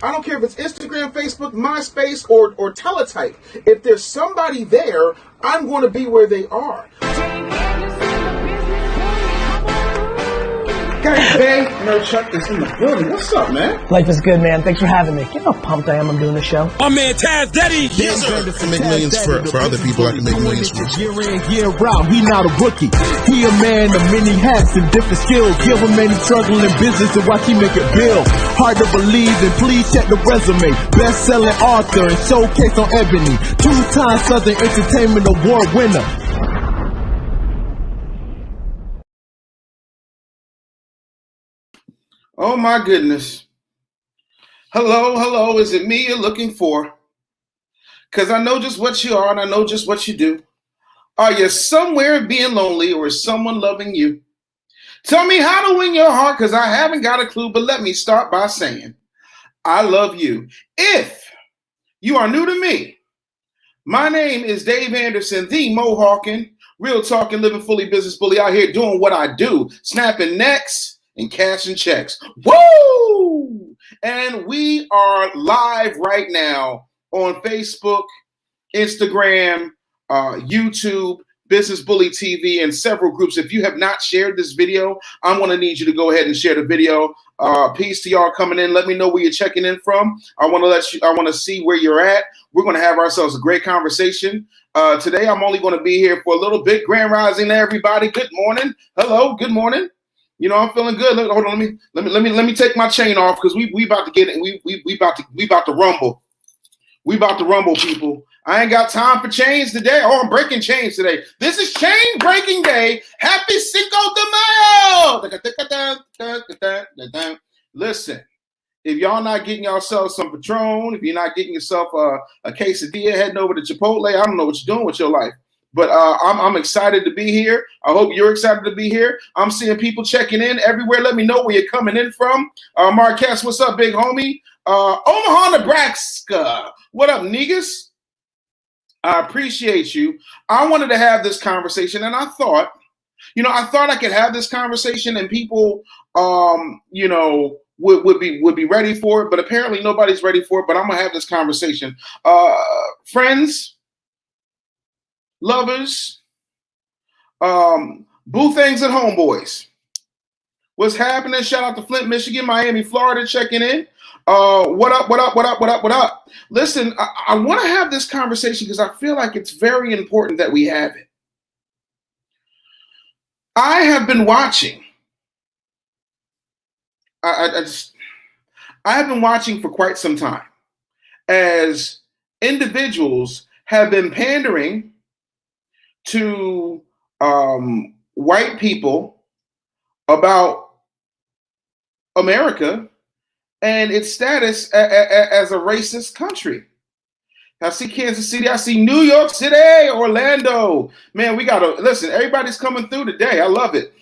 I don't care if it's Instagram, Facebook, MySpace, or Teletype. If there's somebody there, I'm going to be where they are. Guys, Bay, Nerd Chuck is in the building. What's up, man? Life is good, man. Thanks for having me. You know how pumped I am I'm doing the show. My man Taz Daddy. Yes, sir. I can make millions for other people. I can make millions for year in, year out. He not a rookie. He a man of many hats and different skills. Give him any struggle in business and watch he make it build. Hard to believe, and please check the resume. Best-selling author and showcase on Ebony. 2-time Southern Entertainment Award winner. Oh my goodness. Hello, is it me you're looking for? Because I know just what you are and I know just what you do. Are you somewhere being lonely or is someone loving you? Tell me how to win your heart because I haven't got a clue, but let me start by saying I love you. If you are new to me, my name is Dave Anderson, the Mohawkin, real talking, living fully business bully out here doing what I do, snapping necks and cashing checks. Woo! And we are live right now on Facebook, Instagram, YouTube, Business Bully TV, and several groups. If you have not shared this video, I'm going to need you to go ahead and share the video. Peace to y'all coming in. Let me know where you're checking in from. I want to see where you're at. We're going to have ourselves a great conversation. Today, I'm only going to be here for a little bit. Grand rising to everybody. Good morning. Hello. Good morning. You know, I'm feeling good. Hold on, let me take my chain off because we about to get it. We about to rumble. We about to rumble, people. I ain't got time for chains today. Oh, I'm breaking chains today. This is chain breaking day. Happy Cinco de Mayo. Listen, if y'all not getting yourself some Patron, if you're not getting yourself a quesadilla, heading over to Chipotle, I don't know what you're doing with your life. But I'm excited to be here. I hope you're excited to be here. I'm seeing people checking in everywhere. Let me know where you're coming in from. Marquez, what's up, big homie? Omaha, Nebraska. What up, niggas? I appreciate you. I wanted to have this conversation, and I thought I could have this conversation, and people, would be ready for it. But apparently, nobody's ready for it. But I'm gonna have this conversation, friends. Lovers, boo things and homeboys. What's happening? Shout out to Flint, Michigan, Miami, Florida, checking in. What up? Listen, I want to have this conversation because I feel like it's very important that we have it. I have been watching. I have been watching for quite some time as individuals have been pandering to white people about America and its status as a racist country. I see Kansas City. I see New York City, Orlando. Man, we got to listen. Everybody's coming through today. I love it.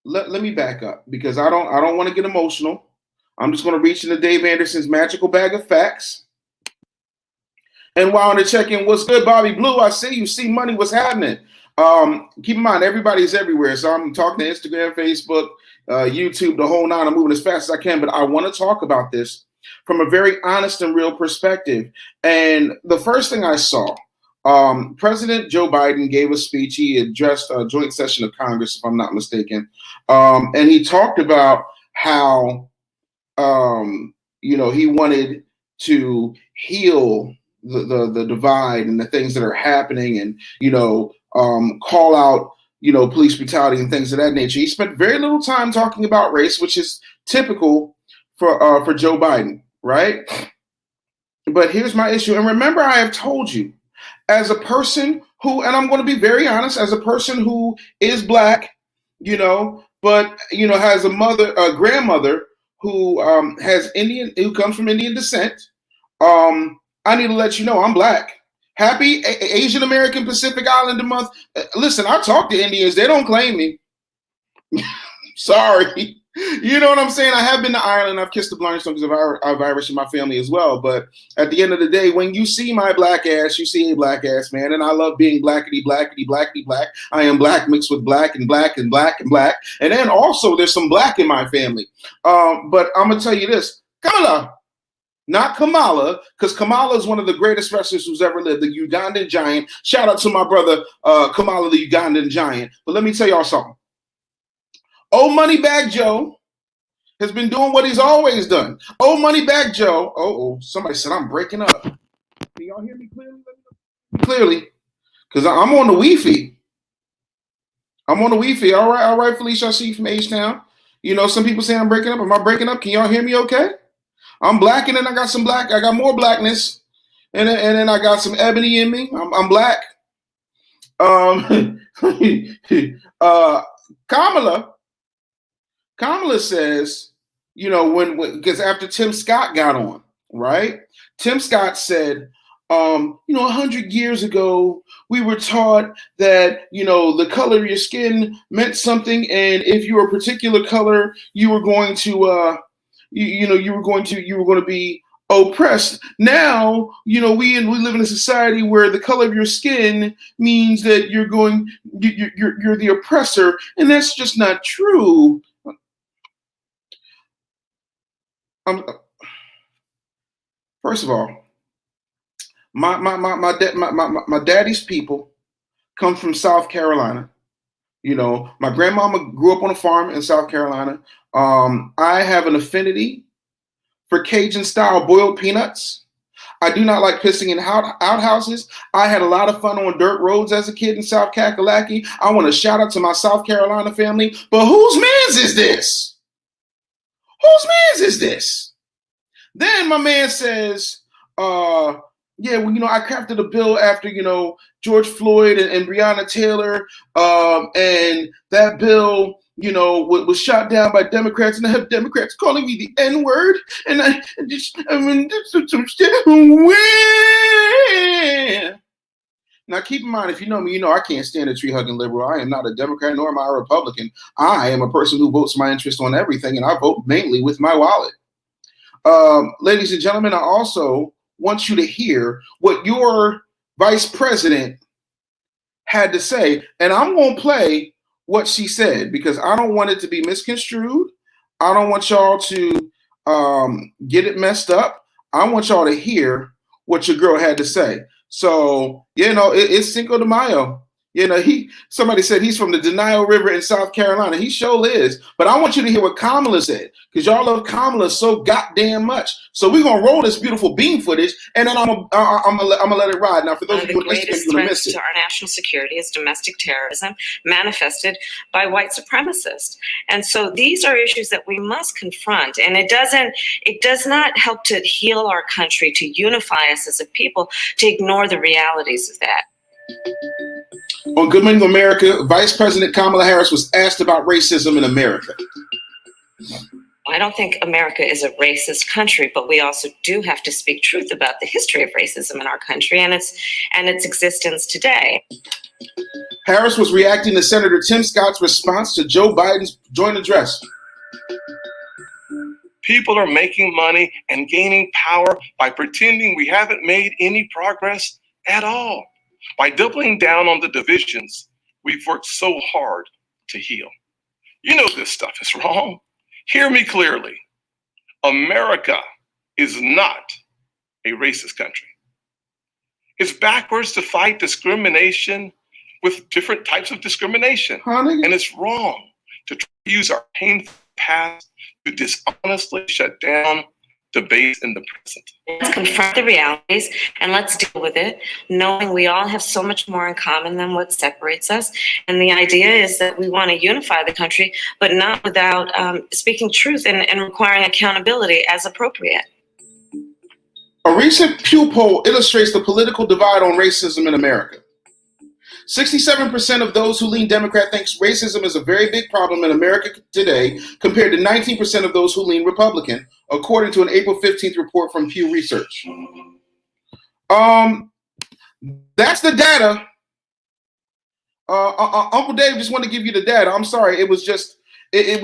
Let me back up because I don't want to get emotional. I'm just going to reach into Dave Anderson's magical bag of facts. And while on the check-in, what's good, Bobby Blue? I see you. See money. What's happening? Keep in mind, everybody's everywhere. So I'm talking to Instagram, Facebook, YouTube, the whole nine. I'm moving as fast as I can. But I want to talk about this from a very honest and real perspective. And the first thing I saw, President Joe Biden gave a speech. He addressed a joint session of Congress, if I'm not mistaken. And he talked about how, he wanted to heal the divide and the things that are happening and, call out, police brutality and things of that nature. He spent very little time talking about race, which is typical for Joe Biden, right? But here's my issue. And remember, I have told you, as a person who, and I'm going to be very honest, as a person who is Black, but, has a grandmother who who comes from Indian descent, I need to let you know I'm Black. Happy Asian American Pacific Islander Month. Listen, I talk to Indians. They don't claim me. Sorry. You know what I'm saying? I have been to Ireland. I've kissed the blind stones of Irish in my family as well. But at the end of the day, when you see my black ass, you see a black ass, man. And I love being blackety, blackety, blackety, black. I am black mixed with black and black and black and black. And then also there's some black in my family. But I'm going to tell you this. Kamala, not Kamala, because Kamala is one of the greatest wrestlers who's ever lived, the Ugandan giant. Shout out to my brother, Kamala, the Ugandan giant. But let me tell y'all something. Old Moneybag Joe has been doing what he's always done. Old Moneybag Joe. Oh, somebody said I'm breaking up. Can y'all hear me clearly? Clearly, because I'm on the Wi-Fi. I'm on the Wi-Fi. All right, Felicia. I see you from H-Town. You know, some people say I'm breaking up. Am I breaking up? Can y'all hear me okay? I'm black, and then I got some black. I got more blackness, and then I got some ebony in me. I'm black. Kamala says, you know, because after Tim Scott got on, right? Tim Scott said, you know, 100 years ago, we were taught that, you know, the color of your skin meant something. And if you were a particular color, you were going to, you were going to be oppressed. Now, you know, we live in a society where the color of your skin means that you're the oppressor. And that's just not true. First of all, my daddy's people come from South Carolina. You know, my grandmama grew up on a farm in South Carolina. I have an affinity for Cajun style boiled peanuts. I do not like pissing in outhouses. I had a lot of fun on dirt roads as a kid in South Kakalaki. I want to shout out to my South Carolina family. But whose man's is this? Whose man's is this? Then my man says, yeah, well, you know, I crafted a bill after, you know, George Floyd and Breonna Taylor, and that bill, you know, was shot down by Democrats, and I have Democrats calling me the N-word, and I mean, some shit. Now, keep in mind, if you know me, you know I can't stand a tree-hugging liberal. I am not a Democrat, nor am I a Republican. I am a person who votes my interest on everything, and I vote mainly with my wallet. Ladies and gentlemen, I also want you to hear what your vice president had to say. And I'm going to play what she said because I don't want it to be misconstrued. I don't want y'all to get it messed up. I want y'all to hear what your girl had to say. So, you know, it's Cinco de Mayo. You know, somebody said he's from the Denial River in South Carolina. He sure is. But I want you to hear what Kamala said, because y'all love Kamala so goddamn much. So we're gonna roll this beautiful beam footage, and then I'm gonna let it ride. Now, for those of you who listen, you're gonna miss it. To our national security is domestic terrorism manifested by white supremacists, and so these are issues that we must confront. And it does not help to heal our country, to unify us as a people, to ignore the realities of that. On Good Morning America, Vice President Kamala Harris was asked about racism in America. I don't think America is a racist country, but we also do have to speak truth about the history of racism in our country and its existence today. Harris was reacting to Senator Tim Scott's response to Joe Biden's joint address. People are making money and gaining power by pretending we haven't made any progress at all. By doubling down on the divisions we've worked so hard to heal. You know this stuff is wrong. Hear me clearly. America is not a racist country. It's backwards to fight discrimination with different types of discrimination. And it's wrong to try to use our painful past to dishonestly shut down debate in the present. Let's confront the realities and let's deal with it, knowing we all have so much more in common than what separates us. And the idea is that we want to unify the country, but not without speaking truth and requiring accountability as appropriate. A recent Pew poll illustrates the political divide on racism in America. 67% of those who lean Democrat thinks racism is a very big problem in America today, compared to 19% of those who lean Republican, according to an April 15th report from Pew Research. That's the data. Uncle Dave just wanted to give you the data. I'm sorry. It was just, it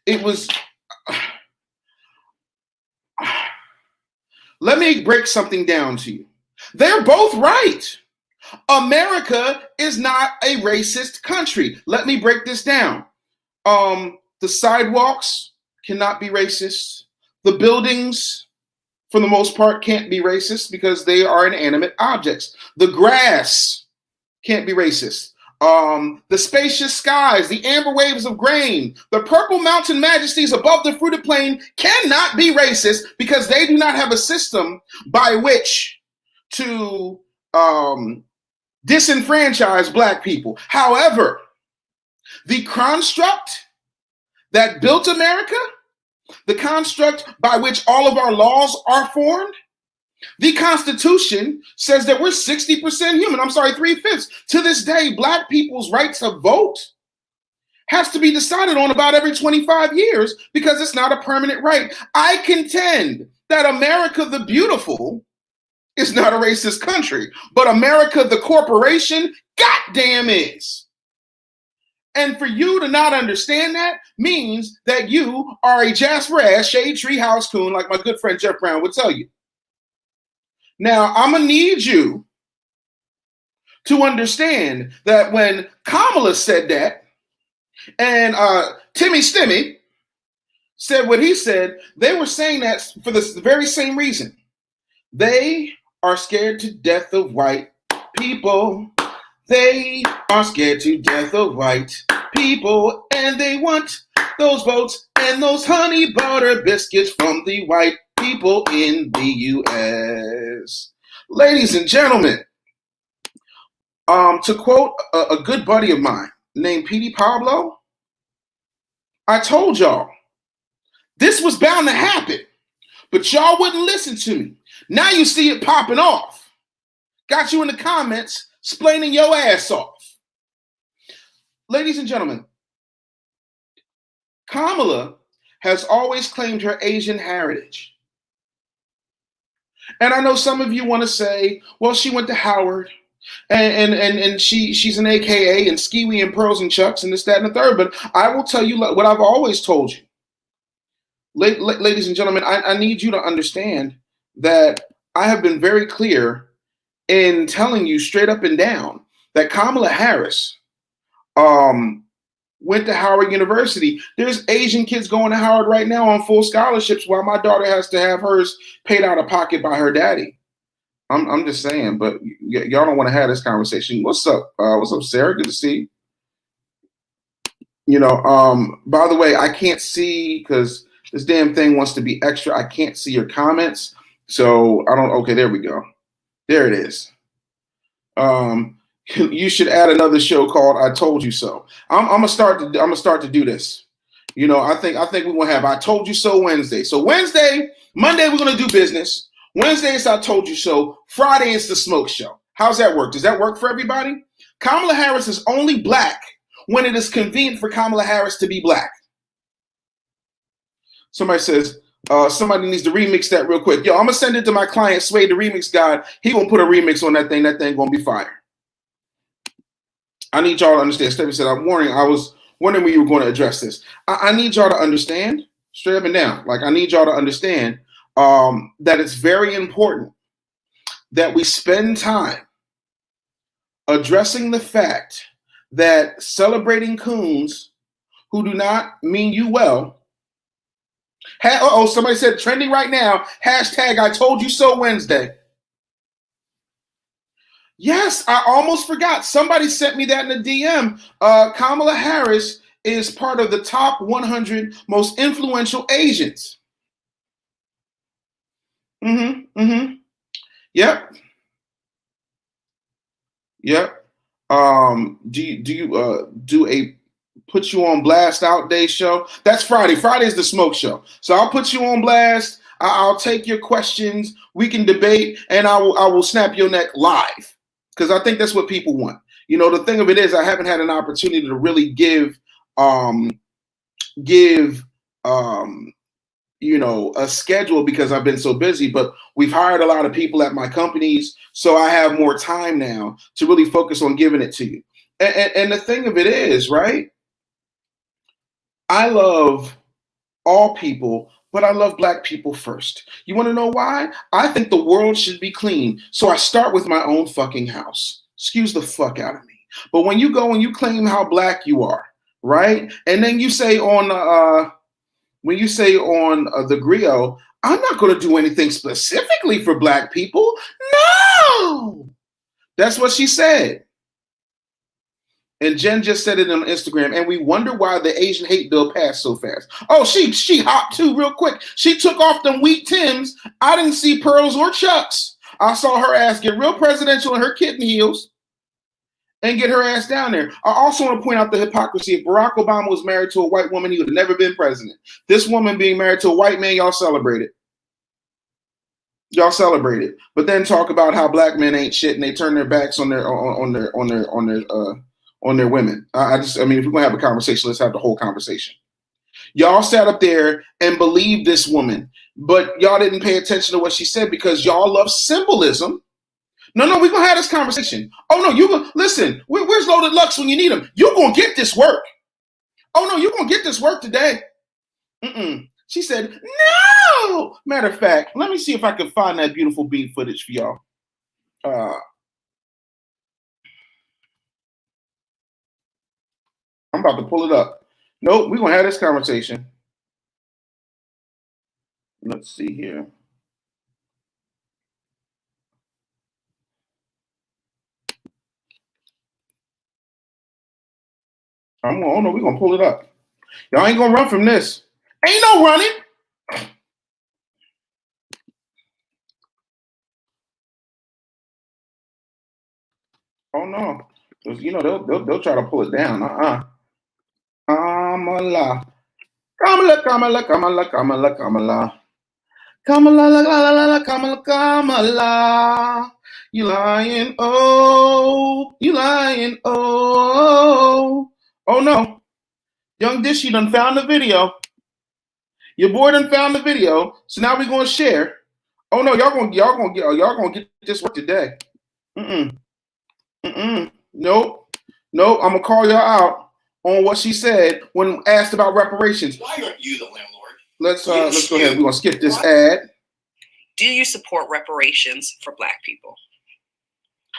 it was. Let me break something down to you. They're both right. America is not a racist country. Let me break this down. The sidewalks cannot be racist. The buildings, for the most part, can't be racist because they are inanimate objects. The grass can't be racist. The spacious skies, the amber waves of grain, the purple mountain majesties above the fruited plain cannot be racist because they do not have a system by which to disenfranchise Black people. However, the construct that built America, the construct by which all of our laws are formed, the Constitution says that we're 60% human. I'm sorry, 3/5. To this day, Black people's right to vote has to be decided on about every 25 years because it's not a permanent right. I contend that America the Beautiful is not a racist country, but America the corporation, goddamn is. And for you to not understand that means that you are a Jasper ass shade tree house coon, like my good friend Jeff Brown would tell you. Now, I'm going to need you to understand that when Kamala said that, and Timmy Stimmy said what he said, they were saying that for the very same reason. They are scared to death of white people. They are scared to death of white people, and they want those votes and those honey butter biscuits from the white people in the U.S. Ladies and gentlemen, to quote a good buddy of mine named Petey Pablo, I told y'all this was bound to happen, but y'all wouldn't listen to me. Now you see it popping off. Got you in the comments explaining your ass off. Ladies and gentlemen, Kamala has always claimed her Asian heritage. And I know some of you want to say, well, she went to Howard and she's an AKA and Skiwi and Pearls and Chucks and this, that, and the third. But I will tell you what I've always told you. Ladies and gentlemen, I need you to understand that I have been very clear in telling you straight up and down that Kamala Harris went to Howard University. There's Asian kids going to Howard right now on full scholarships while my daughter has to have hers paid out of pocket by her daddy. I'm just saying, but y'all don't want to have this conversation. What's up? What's up, Sarah? Good to see you. You know, by the way, I can't see because this damn thing wants to be extra. I can't see your comments. So I don't, okay, there we go. There it is. You should add another show called "I Told You So." I'm gonna start to do this. You know, I think we're gonna have "I Told You So" Wednesday. So Monday we're gonna do business. Wednesday is "I Told You So." Friday is the smoke show. How's that work? Does that work for everybody? Kamala Harris is only Black when it is convenient for Kamala Harris to be Black. Somebody says somebody needs to remix that real quick. Yo, I'm gonna send it to my client Sway, the remix god. He gonna put a remix on that thing. That thing gonna be fire. I need y'all to understand. Stephanie said, I was wondering when you were going to address this. I need y'all to understand, straight up and down. Like, I need y'all to understand that it's very important that we spend time addressing the fact that celebrating coons who do not mean you well. Somebody said trending right now, hashtag "I Told You So" Wednesday. Yes, I almost forgot. Somebody sent me that in the DM. Kamala Harris is part of the top 100 most influential Asians. Yep. Do you do a put you on blast out day show? That's Friday. Friday is the smoke show. So I'll put you on blast. I'll take your questions. We can debate, and I will snap your neck live. Because I think that's what people want. You know, the thing of it is, I haven't had an opportunity to really give you know, a schedule because I've been so busy. But we've hired a lot of people at my companies, so I have more time now to really focus on giving it to you. And the thing of it is, right? I love all people, but I love black people first. You want to know why? I think the world should be clean, so I start with my own fucking house. Excuse the fuck out of me. But when you go and you claim how black you are, right? And then you say on the griot, I'm not going to do anything specifically for black people. No, that's what she said. And Jen just said it on Instagram, and we wonder why the Asian hate bill passed so fast. Oh, she hopped too real quick. She took off them wheat Tims. I didn't see pearls or chucks. I saw her ass get real presidential in her kitten heels and get her ass down there. I also want to point out the hypocrisy. If Barack Obama was married to a white woman, he would have never been president. This woman being married to a white man, y'all celebrate it. Y'all celebrate it. But then talk about how black men ain't shit and they turn their backs on their women. If we're gonna have a conversation, let's have the whole conversation. Y'all sat up there and believed this woman, but y'all didn't pay attention to what she said because y'all love symbolism. No, we're gonna have this conversation. Oh no, you gonna listen. Where's Loaded Lux when you need him? You're gonna get this work. Oh no, you're gonna get this work today. She said, no. Matter of fact, let me see if I can find that beautiful beat footage for y'all. I'm about to pull it up. Nope, we're gonna have this conversation. Let's see here. We're gonna pull it up. Y'all ain't gonna run from this. Ain't no running. Oh no, because they'll try to pull it down. Kamala, Kamala, Kamala, Kamala, Kamala, Kamala, Kamala, la la la la, Kamala, Kamala. You lying? Oh, you lying? Oh, oh no. Young Dishy done found the video. Your boy done found the video. So now we're gonna share. Oh no, y'all gonna get this work today. Nope. I'm gonna call y'all out on what she said when asked about reparations. Why aren't you the landlord? Let's go ahead. We're gonna skip this ad. Do you support reparations for black people?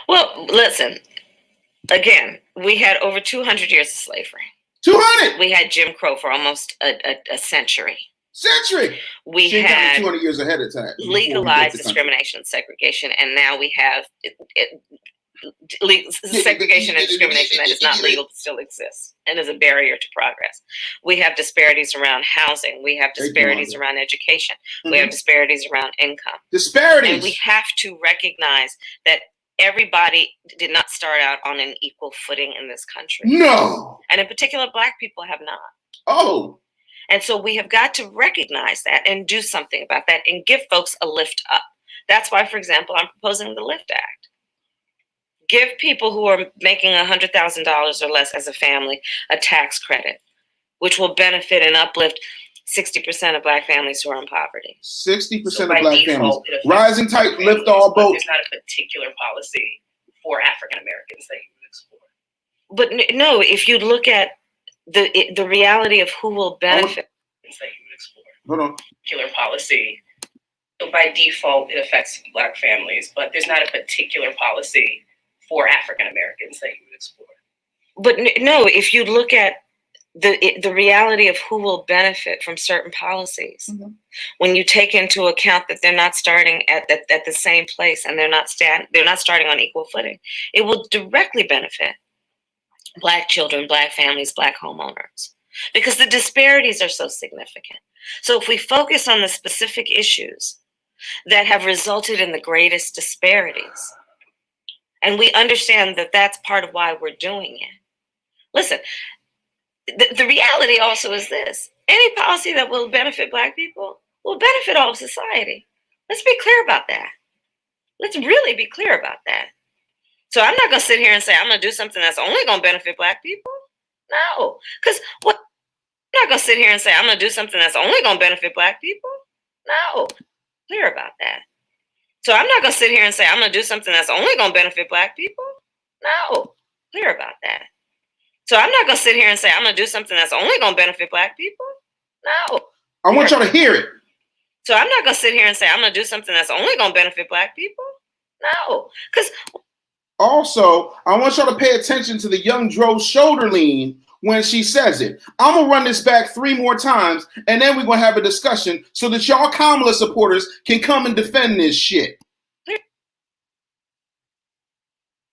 Well, listen. Again, we had over 200 years of slavery. 200. We had Jim Crow for almost a century. We had 200 years ahead of time. Legalized discrimination and segregation, and now we have segregation and discrimination that is not legal but still exists and is a barrier to progress. We have disparities around housing. We have disparities around education. We have disparities around income. Disparities. And we have to recognize that everybody did not start out on an equal footing in this country. No. And in particular, black people have not. Oh. And so we have got to recognize that and do something about that and give folks a lift up. That's why, for example, I'm proposing the Lift Act. Give people who are making $100,000 or less as a family a tax credit, which will benefit and uplift 60% of black families who are in poverty. 60% of black families. Rising tide lift all boats. There's not a particular policy for African Americans that you would explore. But no, if you look at the reality of who will benefit. That you would explore. Hold on. Particular policy. So by default, it affects black families, but there's not a particular policy for African Americans that you would explore. But no, if you look at the reality of who will benefit from certain policies, when you take into account that they're not starting at the same place and they're not starting on equal footing, it will directly benefit black children, black families, black homeowners, because the disparities are so significant. So if we focus on the specific issues that have resulted in the greatest disparities, and we understand that that's part of why we're doing it. Listen, the reality also is this. Any policy that will benefit black people will benefit all of society. Let's be clear about that. Let's really be clear about that. So I'm not going to sit here and say I'm going to do something that's only going to benefit black people. No, because I'm not going to sit here and say I'm going to do something that's only going to benefit black people. No, clear about that. So I'm not going to sit here and say I'm going to do something that's only going to benefit black people. No, clear about that. So I'm not going to sit here and say I'm going to do something that's only going to benefit black people. No, I want y'all to hear it. So I'm not going to sit here and say I'm going to do something that's only going to benefit Black people. No, because also, I want y'all to pay attention to the young Dro's shoulder lean when she says it. I'm going to run this back 3 more times, and then we're going to have a discussion so that y'all Kamala supporters can come and defend this shit.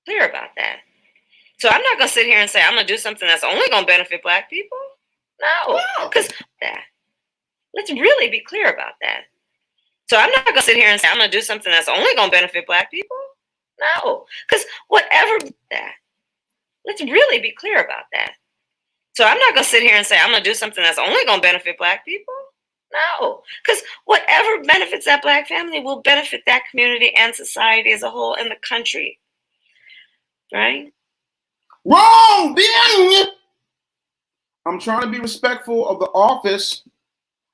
Clear about that. So I'm not going to sit here and say I'm going to do something that's only going to benefit Black people. No, because that. Let's really be clear about that. So I'm not going to sit here and say I'm going to do something that's only going to benefit Black people. No, because whatever that. Let's really be clear about that. So I'm not going to sit here and say I'm going to do something that's only going to benefit Black people. No, because whatever benefits that Black family will benefit that community and society as a whole and the country. Right? Wrong, bitch! I'm trying to be respectful of the office.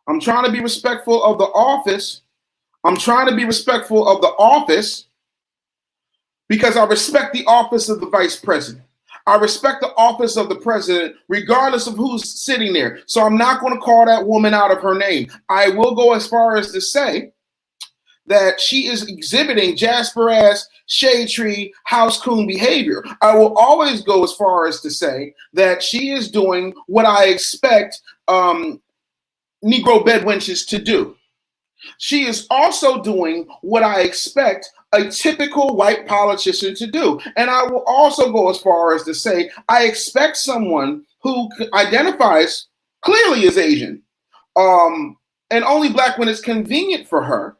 I'm trying to be respectful of the office. I'm trying to be respectful of the office because I respect the office of the vice president. I respect the office of the president, regardless of who's sitting there. So I'm not going to call that woman out of her name. I will go as far as to say that she is exhibiting Jasper-ass, shade tree, house coon behavior. I will always go as far as to say that she is doing what I expect Negro bedwenches to do. She is also doing what I expect a typical white politician to do. And I will also go as far as to say I expect someone who identifies clearly as Asian, and only Black when it's convenient for her.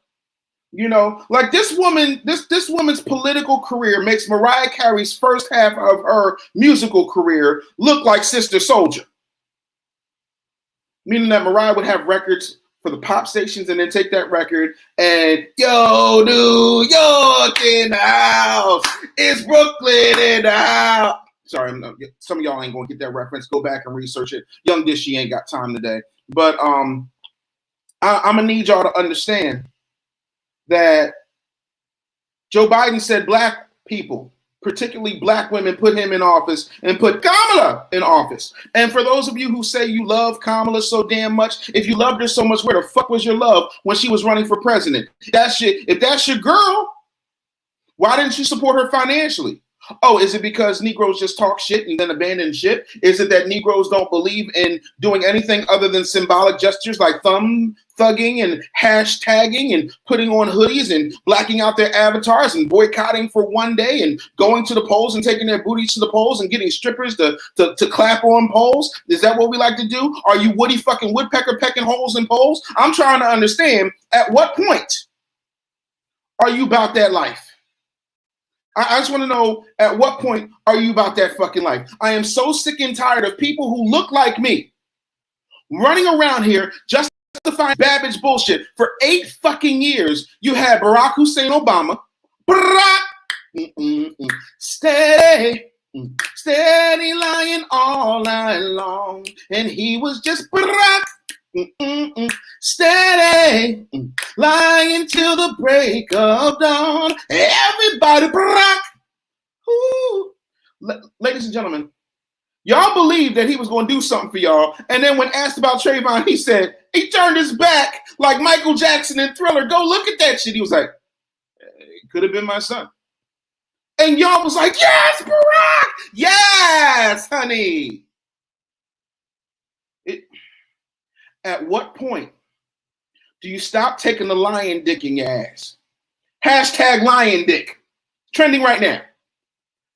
You know, like this woman, this woman's political career makes Mariah Carey's first half of her musical career look like Sister Soldier. Meaning that Mariah would have records for the pop stations and then take that record and, yo, New York in the house. It's Brooklyn in the house. Sorry, some of y'all ain't going to get that reference. Go back and research it. Young Dishy ain't got time today. But I'm going to need y'all to understand that Joe Biden said Black people, particularly Black women, put him in office and put Kamala in office. And for those of you who say you love Kamala so damn much, if you loved her so much, where the fuck was your love when she was running for president? If that's your girl, why didn't you support her financially? Oh, is it because Negroes just talk shit and then abandon ship? Is it that Negroes don't believe in doing anything other than symbolic gestures like thumb thugging and hashtagging and putting on hoodies and blacking out their avatars and boycotting for one day and going to the polls and taking their booties to the polls and getting strippers to clap on polls? Is that what we like to do? Are you Woody fucking Woodpecker pecking holes in polls? I'm trying to understand, at what point are you about that life? I just want to know, at what point are you about that fucking life? I am so sick and tired of people who look like me running around here justifying Babbage bullshit. For 8 fucking years, you had Barack Hussein Obama, steady lying all night long, and he was just steady lying till the break of dawn. Everybody, ladies and gentlemen, y'all believed that he was going to do something for y'all, and then when asked about Trayvon, he said he turned his back like Michael Jackson in Thriller. Go look at that shit. He was like, it could have been my son. And y'all was like, yes, Barack, yes, honey. At what point do you stop taking the lion dick in your ass? Hashtag lion dick. Trending right now.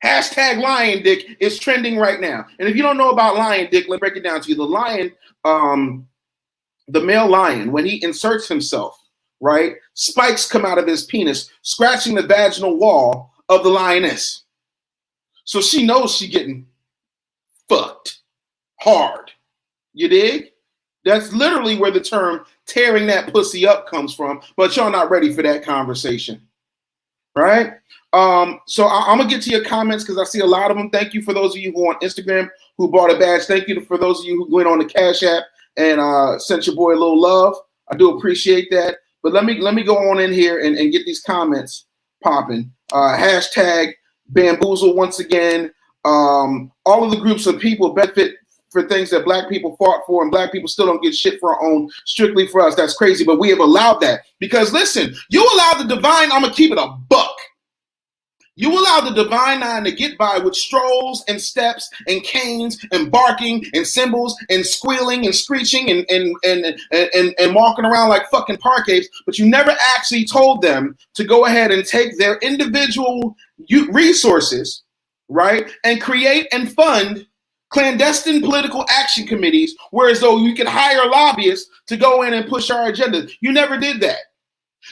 Hashtag lion dick is trending right now. And if you don't know about lion dick, let me break it down to you. The lion, the male lion, when he inserts himself, right, spikes come out of his penis, scratching the vaginal wall of the lioness. So she knows she's getting fucked hard. You dig? That's literally where the term tearing that pussy up comes from, but y'all not ready for that conversation, right? So I'm gonna get to your comments because I see a lot of them. Thank you for those of you who are on Instagram who bought a badge. Thank you for those of you who went on the Cash App and sent your boy a little love. I do appreciate that. But let me go on in here and get these comments popping. Hashtag bamboozle once again. All of the groups of people benefit for things that black people fought for, and black people still don't get shit for our own, strictly for us. That's crazy, but we have allowed that. Because listen, you allow the divine, I'm gonna keep it a buck. You allow the divine nine to get by with strolls and steps and canes and barking and cymbals and squealing and screeching and walking around like fucking park apes, but you never actually told them to go ahead and take their individual resources, right, and create and fund clandestine political action committees, whereas though you could hire lobbyists to go in and push our agenda. You never did that.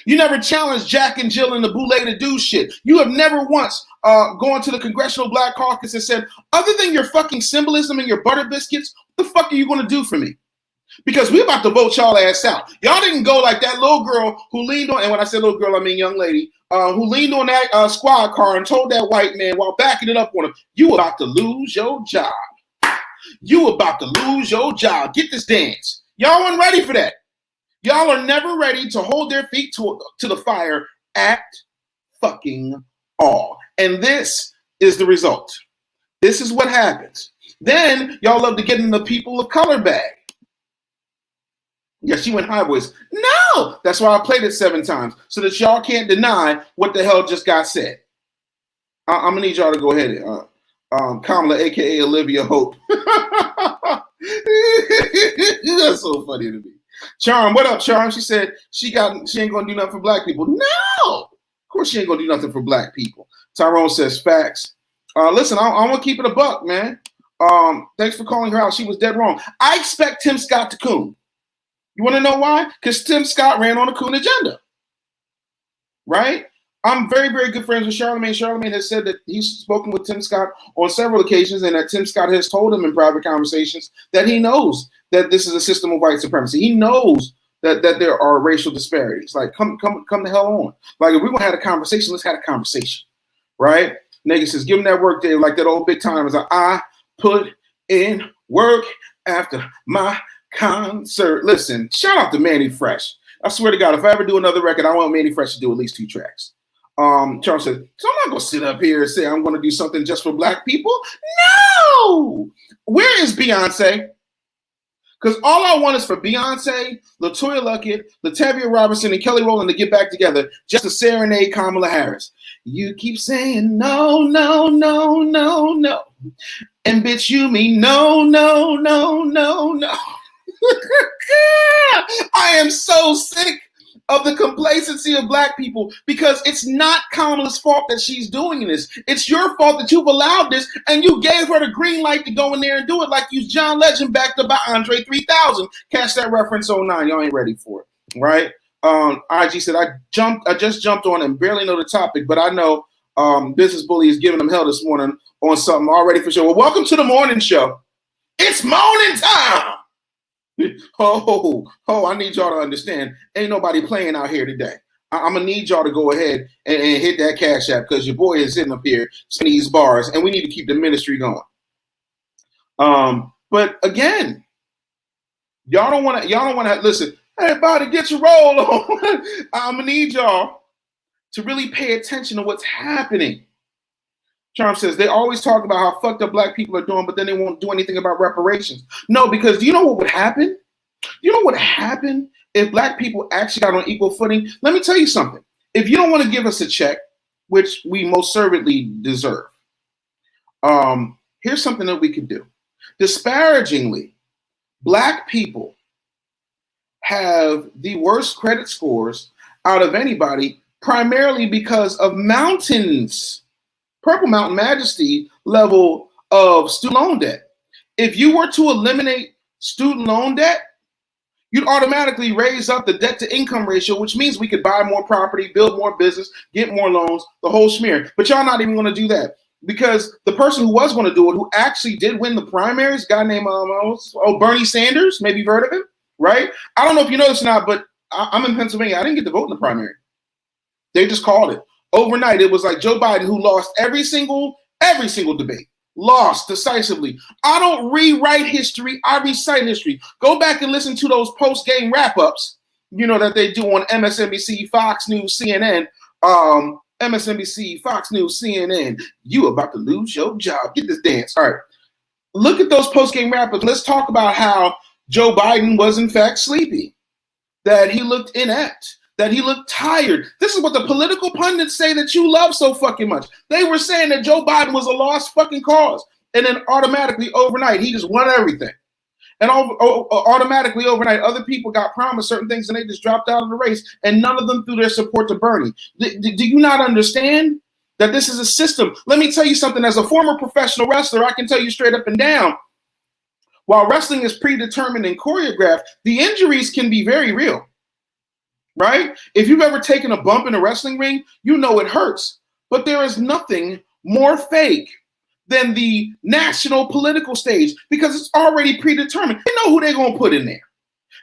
You never challenged Jack and Jill and the Boulay to do shit. You have never once gone to the Congressional Black Caucus and said, other than your fucking symbolism and your butter biscuits, what the fuck are you going to do for me? Because we're about to vote y'all ass out. Y'all didn't go like that little girl who leaned on, and when I say little girl, I mean young lady, who leaned on that squad car and told that white man while backing it up on him, you about to lose your job. You about to lose your job. Get this dance. Y'all weren't ready for that. Y'all are never ready to hold their feet to the fire at fucking all. And this is the result. This is what happens. Then y'all love to get in the people of color bag. Yeah, she went high voice. No! That's why I played it 7 times, so that y'all can't deny what the hell just got said. I'm going to need y'all to go ahead. Kamala, a.k.a. Olivia Hope. That's so funny to me. Charm, what up, Charm? She said she ain't gonna do nothing for black people. No, of course she ain't gonna do nothing for black people. Tyrone says facts. Listen, I'm gonna keep it a buck, man. Thanks for calling her out. She was dead wrong. I expect Tim Scott to coon. You want to know why? Because Tim Scott ran on a coon agenda, right? I'm very, very good friends with Charlamagne. Charlamagne has said that he's spoken with Tim Scott on several occasions, and that Tim Scott has told him in private conversations that he knows that this is a system of white supremacy. He knows that there are racial disparities. Like, come the hell on. Like, if we're gonna have a conversation, let's have a conversation, right? Nigga says, give him that work day, like that old big time. Is like, I put in work after my concert. Listen, shout out to Manny Fresh. I swear to God, if I ever do another record, I want Manny Fresh to do at least 2 tracks. Charles says, so I'm not going to sit up here and say I'm going to do something just for black people. No! Where is Beyonce? Because all I want is for Beyonce, LaToya Luckett, Latavia Robinson, and Kelly Rowland to get back together just to serenade Kamala Harris. You keep saying no, no, no, no, no. And bitch, you mean no, no, no, no, no. I am so sick of the complacency of black people, because it's not Kamala's fault that she's doing this. It's your fault that you've allowed this, and you gave her the green light to go in there and do it, like you John Legend backed up by Andre 3000. Catch that reference 09. Y'all ain't ready for it, right? IG said, I just jumped on and barely know the topic, but I know Business Bully is giving them hell this morning on something already for sure. Well, welcome to the morning show. It's morning time. I need y'all to understand. Ain't nobody playing out here today. I'm gonna need y'all to go ahead and hit that Cash App, because your boy is sitting up here spinning these bars, and we need to keep the ministry going. But again, y'all don't want to listen. Everybody, get your roll on. I'm gonna need y'all to really pay attention to what's happening. Charm says they always talk about how fucked up black people are doing, but then they won't do anything about reparations. No, because do you know what would happen? You know what would happen if black people actually got on equal footing? Let me tell you something. If you don't want to give us a check, which we most certainly deserve, here's something that we could do. Disparagingly, black people have the worst credit scores out of anybody, primarily because of mountains. Purple Mountain Majesty level of student loan debt. If you were to eliminate student loan debt, you'd automatically raise up the debt to income ratio, which means we could buy more property, build more business, get more loans, the whole schmear. But y'all not even going to do that, because the person who was going to do it, who actually did win the primaries, a guy named Bernie Sanders, maybe you've heard of him, right? I don't know if you know this or not, but I'm in Pennsylvania. I didn't get to vote in the primary. They just called it. Overnight, it was like Joe Biden, who lost every single debate, lost decisively. I don't rewrite history, I recite history. Go back and listen to those post-game wrap-ups, that they do on MSNBC, Fox News, CNN. MSNBC, Fox News, CNN. You about to lose your job. Get this dance. All right. look at those post-game wrap-ups. Let's talk about how Joe Biden was in fact sleepy, that he looked inept, that he looked tired. This is what the political pundits say that you love so fucking much. They were saying that Joe Biden was a lost fucking cause. And then automatically overnight, he just won everything. And automatically overnight, other people got promised certain things and they just dropped out of the race. And none of them threw their support to Bernie. Do you not understand that this is a system? Let me tell you something. As a former professional wrestler, I can tell you straight up and down, while wrestling is predetermined and choreographed, the injuries can be very real. Right? If you've ever taken a bump in a wrestling ring, you know it hurts. But there is nothing more fake than the national political stage because it's already predetermined. They know who they're going to put in there.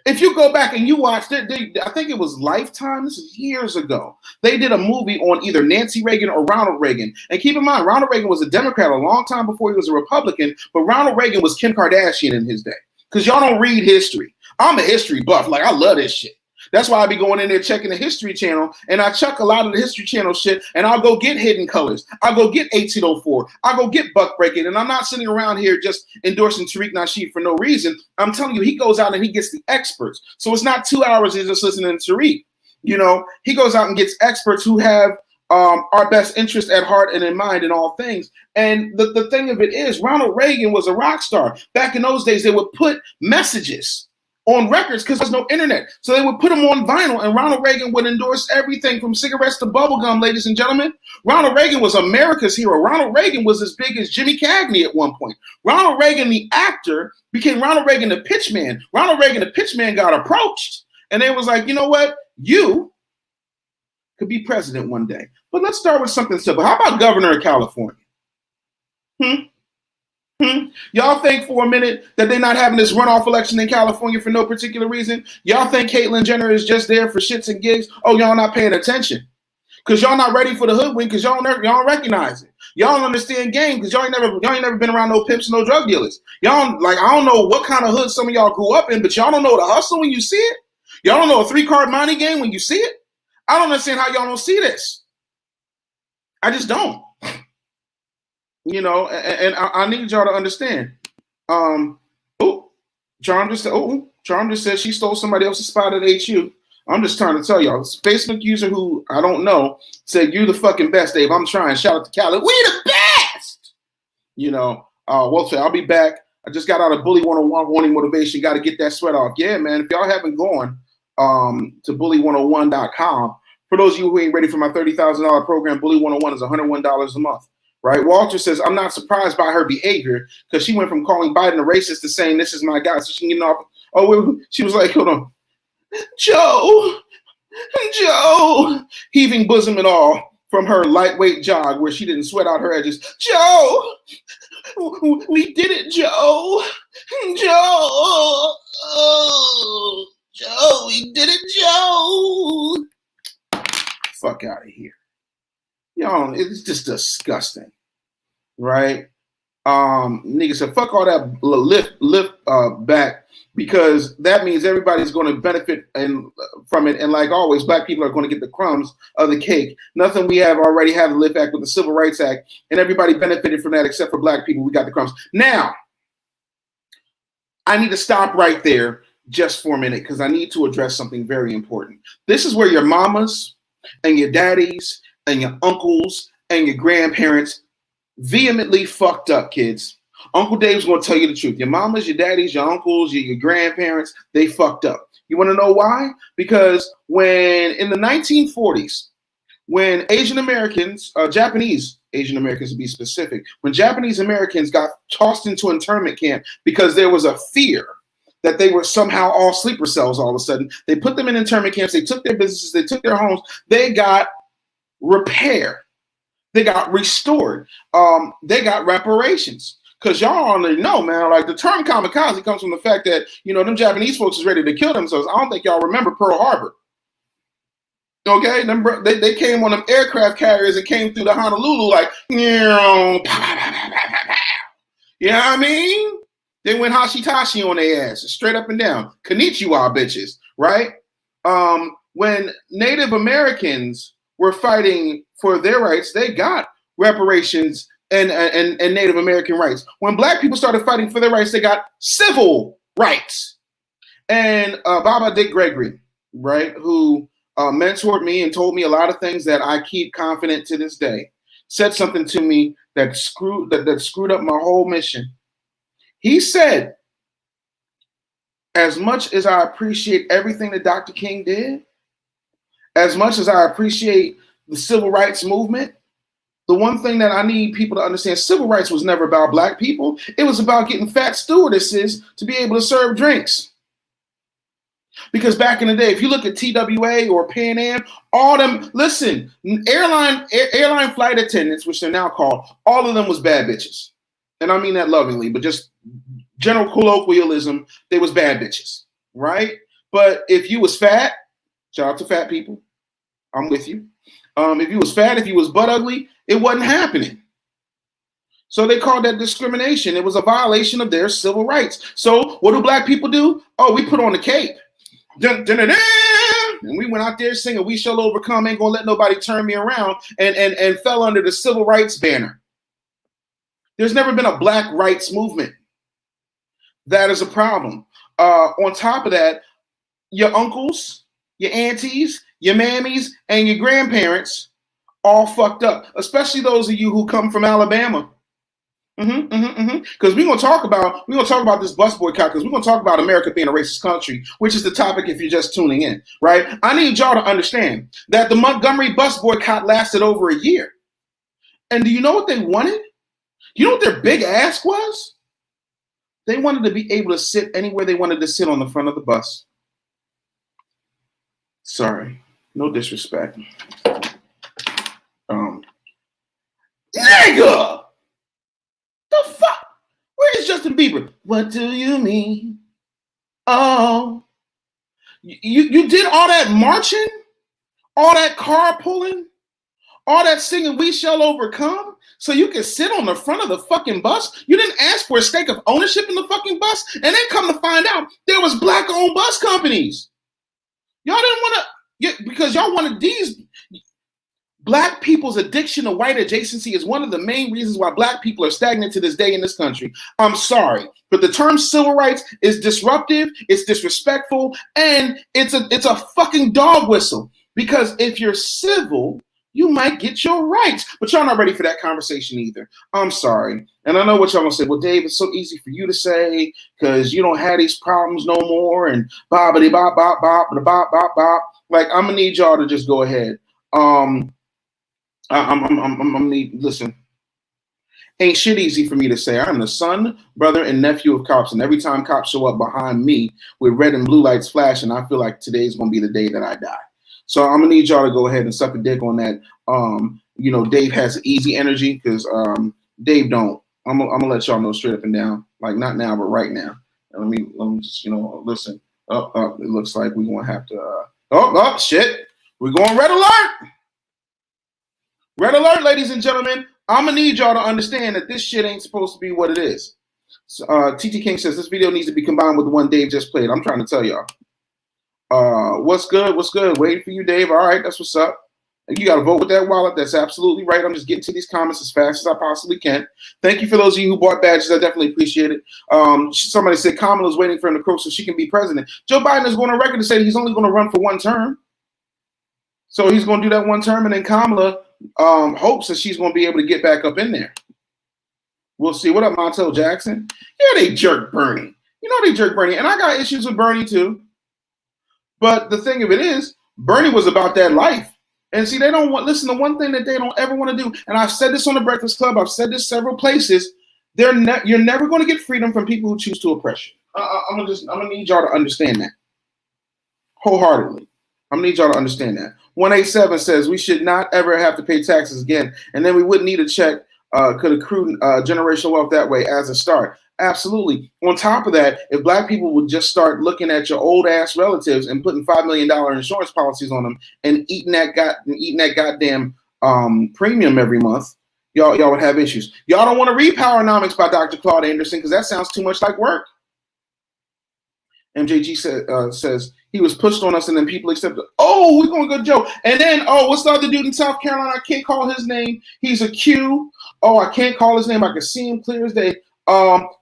If you go back and you watch, I think it was Lifetime, this is years ago, they did a movie on either Nancy Reagan or Ronald Reagan. And keep in mind, Ronald Reagan was a Democrat a long time before he was a Republican, but Ronald Reagan was Kim Kardashian in his day. Because y'all don't read history. I'm a history buff. Like, I love this shit. That's why I be going in there checking the History Channel, and I chuck a lot of the History Channel shit, and I'll go get Hidden Colors. I'll go get 1804. I'll go get Buck Breaking, and I'm not sitting around here just endorsing Tariq Nasheed for no reason. I'm telling you, he goes out and he gets the experts. So it's not 2 hours he's just listening to Tariq. You know, he goes out and gets experts who have our best interest at heart and in mind in all things. And the thing of it is, Ronald Reagan was a rock star. Back in those days, they would put messages on records because there's no internet. So they would put them on vinyl, and Ronald Reagan would endorse everything from cigarettes to bubblegum, ladies and gentlemen. Ronald Reagan was America's hero. Ronald Reagan was as big as Jimmy Cagney at one point. Ronald Reagan, the actor, became Ronald Reagan, the pitchman. Ronald Reagan, the pitchman, got approached, and they was like, you know what? You could be president one day. But let's start with something simple. How about governor of California? Y'all think for a minute that they're not having this runoff election in California for no particular reason? Y'all think Caitlyn Jenner is just there for shits and gigs? Oh, y'all not paying attention because y'all not ready for the hoodwink because y'all don't recognize it. Y'all don't understand game because y'all ain't never been around no pimps and no drug dealers. Y'all like, I don't know what kind of hood some of y'all grew up in, but y'all don't know the hustle when you see it. Y'all don't know a 3-card money game when you see it. I don't understand how y'all don't see this. I just don't. You know, and I need y'all to understand. Charm just said she stole somebody else's spot at HU. I'm just trying to tell y'all. This Facebook user who I don't know said, "You the fucking best, Dave." I'm trying. Shout out to Cali. We the best. You know, well, I'll be back. I just got out of Bully 101 Morning Motivation. Got to get that sweat off. Yeah, man. If y'all haven't gone to bully101.com, for those of you who ain't ready for my $30,000 program, Bully 101 is $101 a month. Right? Walter says, I'm not surprised by her behavior because she went from calling Biden a racist to saying this is my guy. So she can get off. Oh, she was like, hold on. Joe, heaving bosom and all from her lightweight jog where she didn't sweat out her edges. Joe, we did it, Joe. Joe, we did it, Joe. Fuck out of here. Y'all, it's just disgusting. Right? Nigga said, fuck all that lift back because that means everybody's going to benefit from it. And like always, black people are going to get the crumbs of the cake. Nothing we have already had the Lift Act with the Civil Rights Act, and everybody benefited from that except for black people. We got the crumbs. Now, I need to stop right there just for a minute because I need to address something very important. This is where your mamas and your daddies and your uncles and your grandparents vehemently fucked up, kids. Uncle Dave's going to tell you the truth. Your mamas, your daddies, your uncles, your grandparents, they fucked up. You want to know why? Because when in the 1940s, when Asian Americans, Japanese Asian Americans to be specific, when Japanese Americans got tossed into internment camp because there was a fear that they were somehow all sleeper cells all of a sudden, they put them in internment camps, they took their businesses, they took their homes, they got repaired. They got restored. They got reparations. Because y'all already know, man, like the term kamikaze comes from the fact that, you know, them Japanese folks is ready to kill themselves. I don't think y'all remember Pearl Harbor. Okay? They came on them aircraft carriers and came through the Honolulu like, you know what I mean? They went Hashitashi on their asses, straight up and down. Konnichiwa, bitches, right? When Native Americans were fighting for their rights, they got reparations and Native American rights. When black people started fighting for their rights, they got civil rights. And Baba Dick Gregory, right, who mentored me and told me a lot of things that I keep confident to this day, said something to me that screwed up my whole mission. He said, as much as I appreciate everything that Dr. King did, as much as I appreciate the civil rights movement, the one thing that I need people to understand, civil rights was never about black people. It was about getting fat stewardesses to be able to serve drinks. Because back in the day, if you look at TWA or Pan Am, all them, listen, airline flight attendants, which they're now called, all of them was bad bitches. And I mean that lovingly, but just general colloquialism, they was bad bitches, right? But if you was fat, shout out to fat people, I'm with you. If you was fat, if you was butt ugly, it wasn't happening. So they called that discrimination. It was a violation of their civil rights. So what do black people do? Oh, we put on the cape. Dun, dun, dun, dun. And we went out there singing, "We Shall Overcome, ain't gonna let nobody turn me around," and fell under the civil rights banner. There's never been a black rights movement. That is a problem. On top of that, your uncles, your aunties, your mammies, and your grandparents all fucked up, especially those of you who come from Alabama. Because we're gonna talk about this bus boycott, because we're gonna talk about America being a racist country, which is the topic if you're just tuning in, right? I need y'all to understand that the Montgomery bus boycott lasted over a year. And do you know what they wanted? You know what their big ask was? They wanted to be able to sit anywhere they wanted to sit on the front of the bus. Sorry, no disrespect. Nigga! The fuck? Where is Justin Bieber? What do you mean? Oh, you did all that marching, all that carpooling, all that singing "We Shall Overcome" so you can sit on the front of the fucking bus? You didn't ask for a stake of ownership in the fucking bus, and then come to find out there was black-owned bus companies. Y'all didn't want to, because y'all wanted these. Black people's addiction to white adjacency is one of the main reasons why black people are stagnant to this day in this country. I'm sorry, but the term civil rights is disruptive, it's disrespectful, and it's a fucking dog whistle. Because if you're civil, you might get your rights. But y'all not ready for that conversation either. I'm sorry. And I know what y'all gonna say. Well, Dave, it's so easy for you to say because you don't have these problems no more, and bobbity bop bop bop bop bop bop. Like, I'm gonna need y'all to just go ahead. Listen, ain't shit easy for me to say. I'm the son, brother, and nephew of cops, and every time cops show up behind me with red and blue lights flashing, I feel like today's gonna be the day that I die. So I'm gonna need y'all to go ahead and suck a dick on that. Dave has easy energy because Dave don't. I'm gonna let y'all know straight up and down, like not now, but right now. Let me just listen. It looks like we're gonna have to. Shit, we're going red alert. Red alert, ladies and gentlemen. I'm going to need y'all to understand that this shit ain't supposed to be what it is. TT King says this video needs to be combined with the one Dave just played. I'm trying to tell y'all. What's good? What's good? Waiting for you, Dave. All right, that's what's up. You got to vote with that wallet. That's absolutely right. I'm just getting to these comments as fast as I possibly can. Thank you for those of you who bought badges. I definitely appreciate it. Somebody said Kamala's waiting for him to croak so she can be president. Joe Biden is going on record to say he's only going to run for one term. So he's going to do that one term, and then Kamala hopes that she's going to be able to get back up in there. We'll see. What up, Montel Jackson? Yeah, they jerk Bernie. They jerk Bernie. And I got issues with Bernie too. But the thing of it is, Bernie was about that life. And see, they don't want, listen, the one thing that they don't ever want to do, and I've said this on the Breakfast Club, I've said this several places, you're never going to get freedom from people who choose to oppress you. I'm gonna need y'all to understand that. Wholeheartedly. I'm gonna need y'all to understand that. 187 says we should not ever have to pay taxes again, and then we wouldn't need a check, could accrue generational wealth that way as a start. Absolutely. On top of that, if black people would just start looking at your old ass relatives and putting $5 million insurance policies on them and eating that goddamn premium every month, y'all would have issues. Y'all don't want to read Powernomics by Dr. Claude Anderson because that sounds too much like work. MJG says he was pushed on us and then people accepted. Oh, we're going to go Joe. And then, what's the other dude in South Carolina? I can't call his name. He's a Q. Oh, I can't call his name. I can see him clear as day.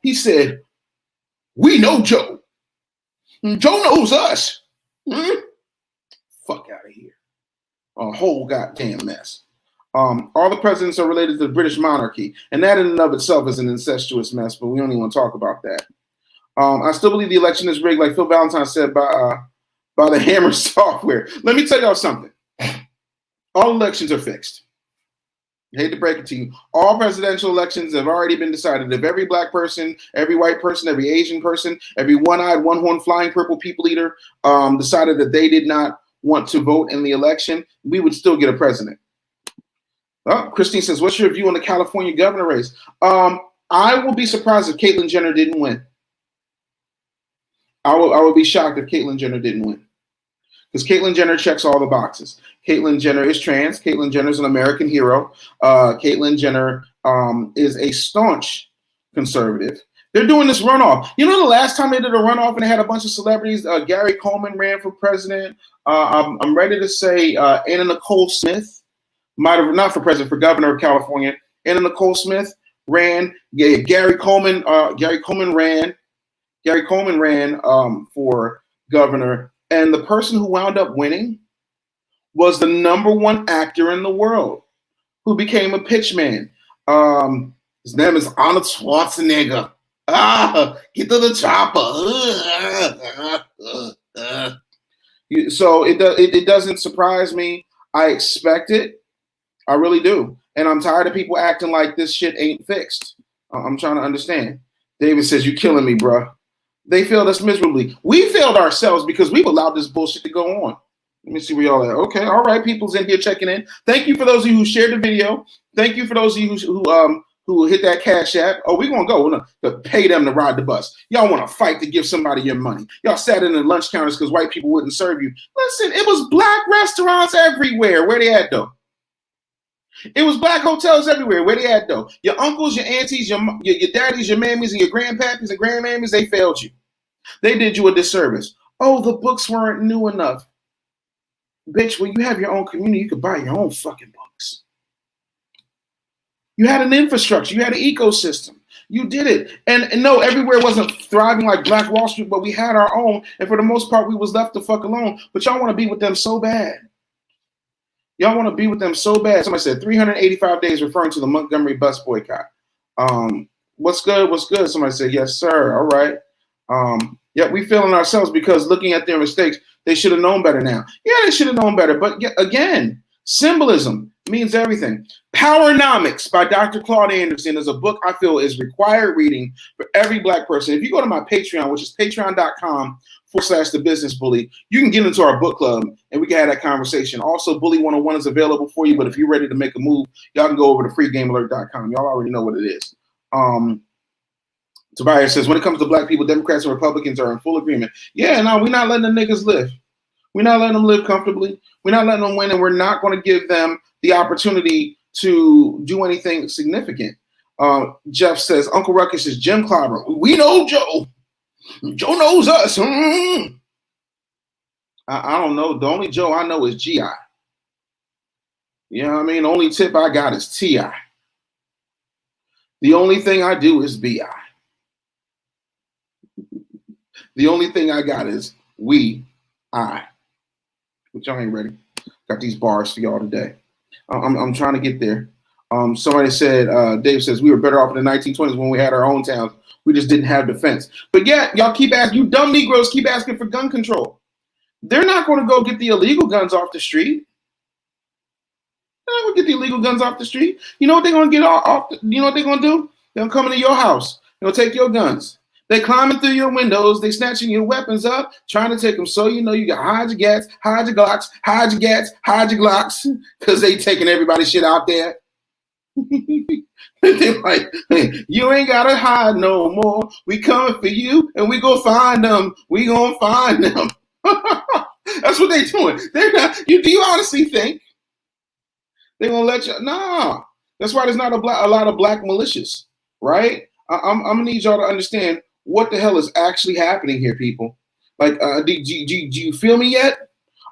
He said, "We know Joe. Joe knows us." Fuck out of here. A whole goddamn mess. All the presidents are related to the British monarchy, and that in and of itself is an incestuous mess, but we don't even want to talk about that. I still believe the election is rigged, like Phil Valentine said, by the Hammer software. Let me tell y'all something. All elections are fixed. I hate to break it to you. All presidential elections have already been decided. If every black person, every white person, every Asian person, every one-eyed, one-horn, flying purple people eater decided that they did not want to vote in the election, we would still get a president. Oh, Christine says, what's your view on the California governor race? I will be surprised if Caitlyn Jenner didn't win. I would be shocked if Caitlyn Jenner didn't win. Because Caitlyn Jenner checks all the boxes. Caitlyn Jenner is trans. Caitlyn Jenner is an American hero. Caitlyn Jenner is a staunch conservative. They're doing this runoff. You know the last time they did a runoff and they had a bunch of celebrities? Gary Coleman ran for president. I'm ready to say Anna Nicole Smith might have, not for president, for governor of California. Anna Nicole Smith ran. Yeah, Gary Coleman ran. Gary Coleman ran for governor. And the person who wound up winning was the #1 actor in the world who became a pitchman. His name is Arnold Schwarzenegger. Get to the chopper. So it doesn't surprise me. I expect it. I really do. And I'm tired of people acting like this shit ain't fixed. I'm trying to understand. David says, "You killing me, bro." They failed us miserably. We failed ourselves because we've allowed this bullshit to go on. Let me see where y'all at. Okay, all right, people's in here checking in. Thank you for those of you who shared the video. Thank you for those of you who hit that Cash App. Oh, we're gonna go to pay them to ride the bus. Y'all want to fight to give somebody your money. Y'all sat in the lunch counters because white people wouldn't serve you. Listen, it was black restaurants everywhere. Where they at though? It was black hotels everywhere. Where they at though? Your uncles, your aunties, your daddies, your mammies, and your grandpappies and grandmammies, they failed you. They did you a disservice. Oh, the books weren't new enough. Bitch, when you have your own community, you could buy your own fucking books. You had an infrastructure. You had an ecosystem. You did it. And no, everywhere wasn't thriving like Black Wall Street, but we had our own. And for the most part, we was left the fuck alone. But y'all want to be with them so bad. Y'all want to be with them so bad. Somebody said 385 days referring to the Montgomery bus boycott. What's good? What's good? Somebody said, yes, sir. All right. Yeah, we failing ourselves because looking at their mistakes, they should have known better now. Yeah, they should have known better. But again, symbolism means everything. Powernomics by Dr. Claude Anderson is a book I feel is required reading for every black person. If you go to my Patreon, which is patreon.com/thebusinessbully, you can get into our book club and we can have that conversation. Also, Bully 101 is available for you, but if you're ready to make a move, y'all can go over to freegamealert.com. Y'all already know what it is. Tobias says, when it comes to black people, Democrats and Republicans are in full agreement. Yeah, no, we're not letting the niggas live. We're not letting them live comfortably. We're not letting them win, and we're not going to give them the opportunity to do anything significant. Jeff says, Uncle Ruckus is Jim Clobber. We know Joe. Joe knows us. I don't know. The only Joe I know is G.I. You know what I mean? The only tip I got is T.I. The only thing I do is B.I. The only thing I got is I. But y'all ain't ready. Got these bars for y'all today. I'm trying to get there. Somebody said, Dave says, we were better off in the 1920s when we had our own towns. We just didn't have defense. But yeah, y'all keep asking, you dumb Negroes keep asking for gun control. They're not going to go get the illegal guns off the street. They're not going to get the illegal guns off the street. You know what they're going to get off? You know what they're going to do? They're going to come into your house. They're going to take your guns. They climbing through your windows. They snatching your weapons up, trying to take them. So you know you got hide your gats, hide your glocks, hide your gats, hide your glocks, because they taking everybody's shit out there. They're like, hey, you ain't gotta hide no more. We coming for you, and we gonna find them. We gonna find them. That's what they doing. They're not. Do you honestly think they gonna let you? Nah. That's why there's not a lot of black militias, right? I'm gonna need y'all to understand what the hell is actually happening here, people. Like, do you feel me yet?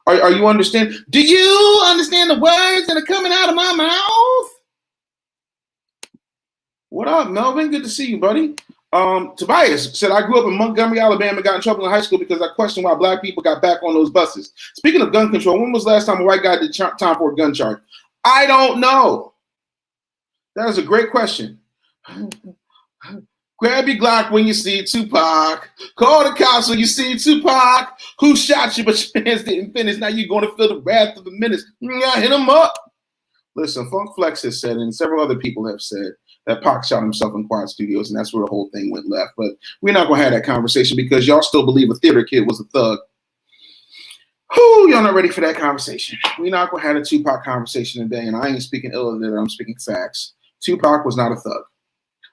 Are you understand? Do you understand the words that are coming out of my mouth? What up, Melvin? Good to see you, buddy. Tobias said, I grew up in Montgomery, Alabama, got in trouble in high school because I questioned why black people got back on those buses. Speaking of gun control, when was the last time a white guy did time for a gun charge? I don't know. That is a great question. Grab your Glock when you see Tupac. Call the cops when you see Tupac. Who shot you, but your hands didn't finish? Now you're going to feel the wrath of the menace. Hit him up. Listen, Funk Flex has said, and several other people have said, that Pac shot himself in Quiet Studios, and that's where the whole thing went left. But we're not going to have that conversation because y'all still believe a theater kid was a thug. Whew, y'all not ready for that conversation. We're not going to have a Tupac conversation today, and I ain't speaking ill of it. I'm speaking facts. Tupac was not a thug.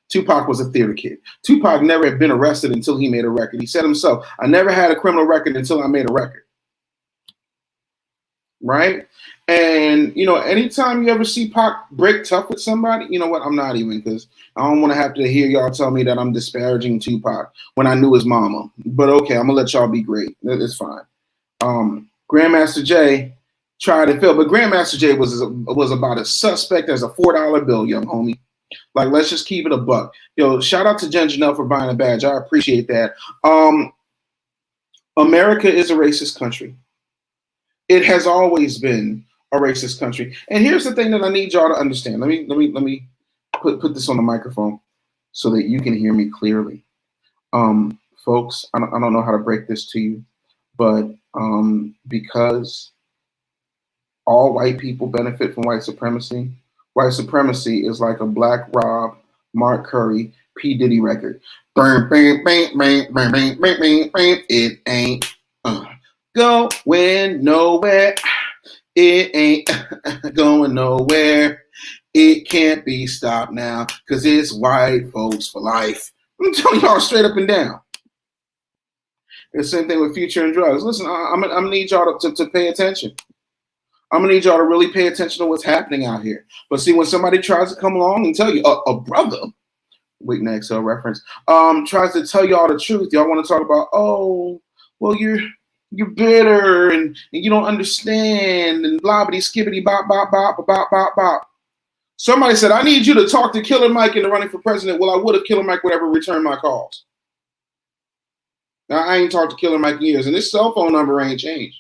Tupac was a theater kid. Tupac never had been arrested until he made a record. He said himself, I never had a criminal record until I made a record. Right? And, you know, anytime you ever see Pac break tough with somebody, you know what? I'm not even, because I don't want to have to hear y'all tell me that I'm disparaging Tupac when I knew his mama. But okay, I'm going to let y'all be great. It's fine. Grandmaster Jay tried and failed, but Grandmaster Jay was about as suspect as a $4 bill, young homie. Like, let's just keep it a buck. Yo, shout out to Jen Janelle for buying a badge. I appreciate that. America is a racist country. It has always been a racist country. And here's the thing that I need y'all to understand. Let me put this on the microphone so that you can hear me clearly. Folks, I don't know how to break this to you, but because all white people benefit from white supremacy is like a Black Rob, Mark Curry, P. Diddy record. It ain't going nowhere. It ain't going nowhere. It can't be stopped now because it's white folks for life. I'm telling y'all straight up and down. The same thing with Future and drugs. Listen, I'm gonna need y'all to pay attention. I'm gonna need y'all to really pay attention to what's happening out here. But see, when somebody tries to come along and tell you, a brother, Wait and Exhale reference, tries to tell y'all the truth, y'all want to talk about, oh, well, you're bitter and you don't understand and blah bitty skibbity bop bop bop bop bop bop. Somebody said, I need you to talk to Killer Mike into running for president. Well, I would have Killer Mike would ever return my calls. Now, I ain't talked to Killer Mike in years, and his cell phone number ain't changed.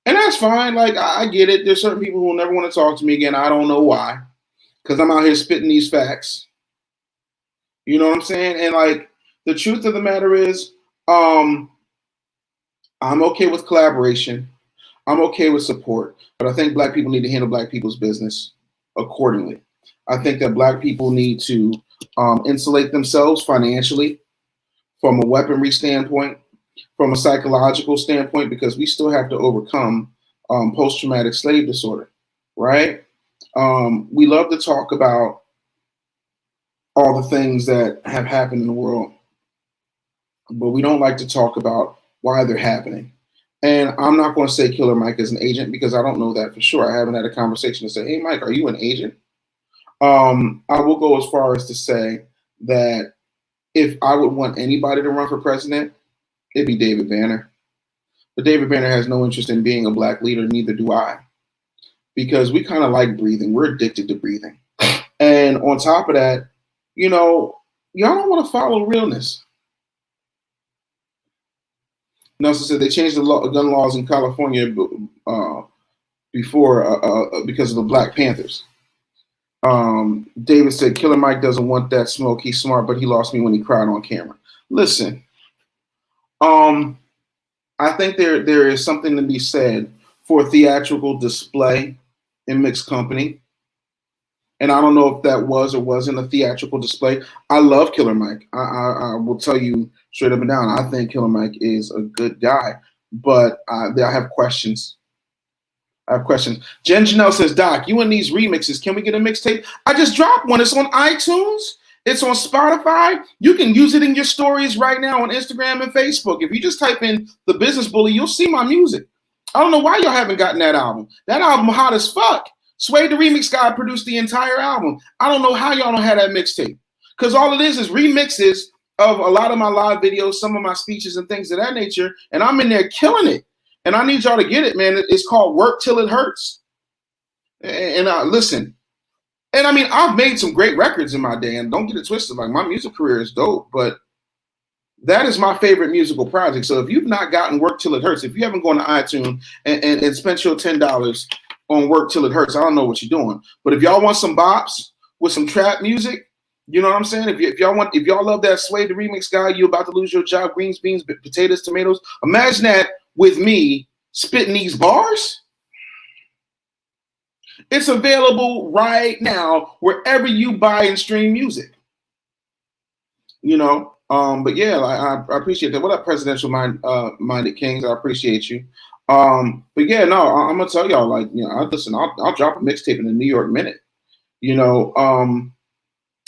And that's fine. Like, I get it. There's certain people who will never want to talk to me again. I don't know why. Because I'm out here spitting these facts. You know what I'm saying? And, like, the truth of the matter is, I'm okay with collaboration. I'm okay with support. But I think black people need to handle black people's business accordingly. I think that black people need to insulate themselves financially from a weaponry standpoint, from a psychological standpoint, because we still have to overcome post-traumatic slave disorder, right? We love to talk about all the things that have happened in the world, but we don't like to talk about why they're happening. And I'm not going to say Killer Mike is an agent because I don't know that for sure. I haven't had a conversation to say, hey, Mike, are you an agent? I will go as far as to say that if I would want anybody to run for president, it'd be David Banner. But David Banner has no interest in being a black leader, neither do I. Because we kind of like breathing. We're addicted to breathing. And on top of that, you know, y'all don't want to follow realness. Nelson said they changed the gun laws in California before because of the Black Panthers. David said Killer Mike doesn't want that smoke. He's smart, but he lost me when he cried on camera. Listen, I think there is something to be said for theatrical display in mixed company. And I don't know if that was or wasn't a theatrical display. I love Killer Mike. I will tell you straight up and down, I think Killer Mike is a good guy. But I have questions. Jen Janelle says, Doc, you and these remixes, can we get a mixtape? I just dropped one. It's on iTunes. It's on Spotify. You can use it in your stories right now on Instagram and Facebook. If you just type in The Business Bully, you'll see my music. I don't know why y'all haven't gotten that album. That album hot as fuck. Sway the Remix guy produced the entire album. I don't know how y'all don't have that mixtape. Because all it is remixes of a lot of my live videos, some of my speeches and things of that nature. And I'm in there killing it. And I need y'all to get it, man. It's called Work Till It Hurts. And listen, And I mean, I've made some great records in my day, and don't get it twisted. Like, my music career is dope, but that is my favorite musical project. So if you've not gotten Work Till It Hurts, if you haven't gone to iTunes and spent your $10 on Work Till It Hurts, I don't know what you're doing. But if y'all want some bops with some trap music, you know what I'm saying? If y'all love that Sway the Remix guy, you about to lose your job, greens, beans, potatoes, tomatoes. Imagine that with me spitting these bars. It's available right now wherever you buy and stream music. You know, but yeah, I appreciate that. What up, presidential minded kings? I appreciate you. But yeah, no, I'm gonna tell y'all, like, you know, I'll drop a mixtape in the New York Minute. You know,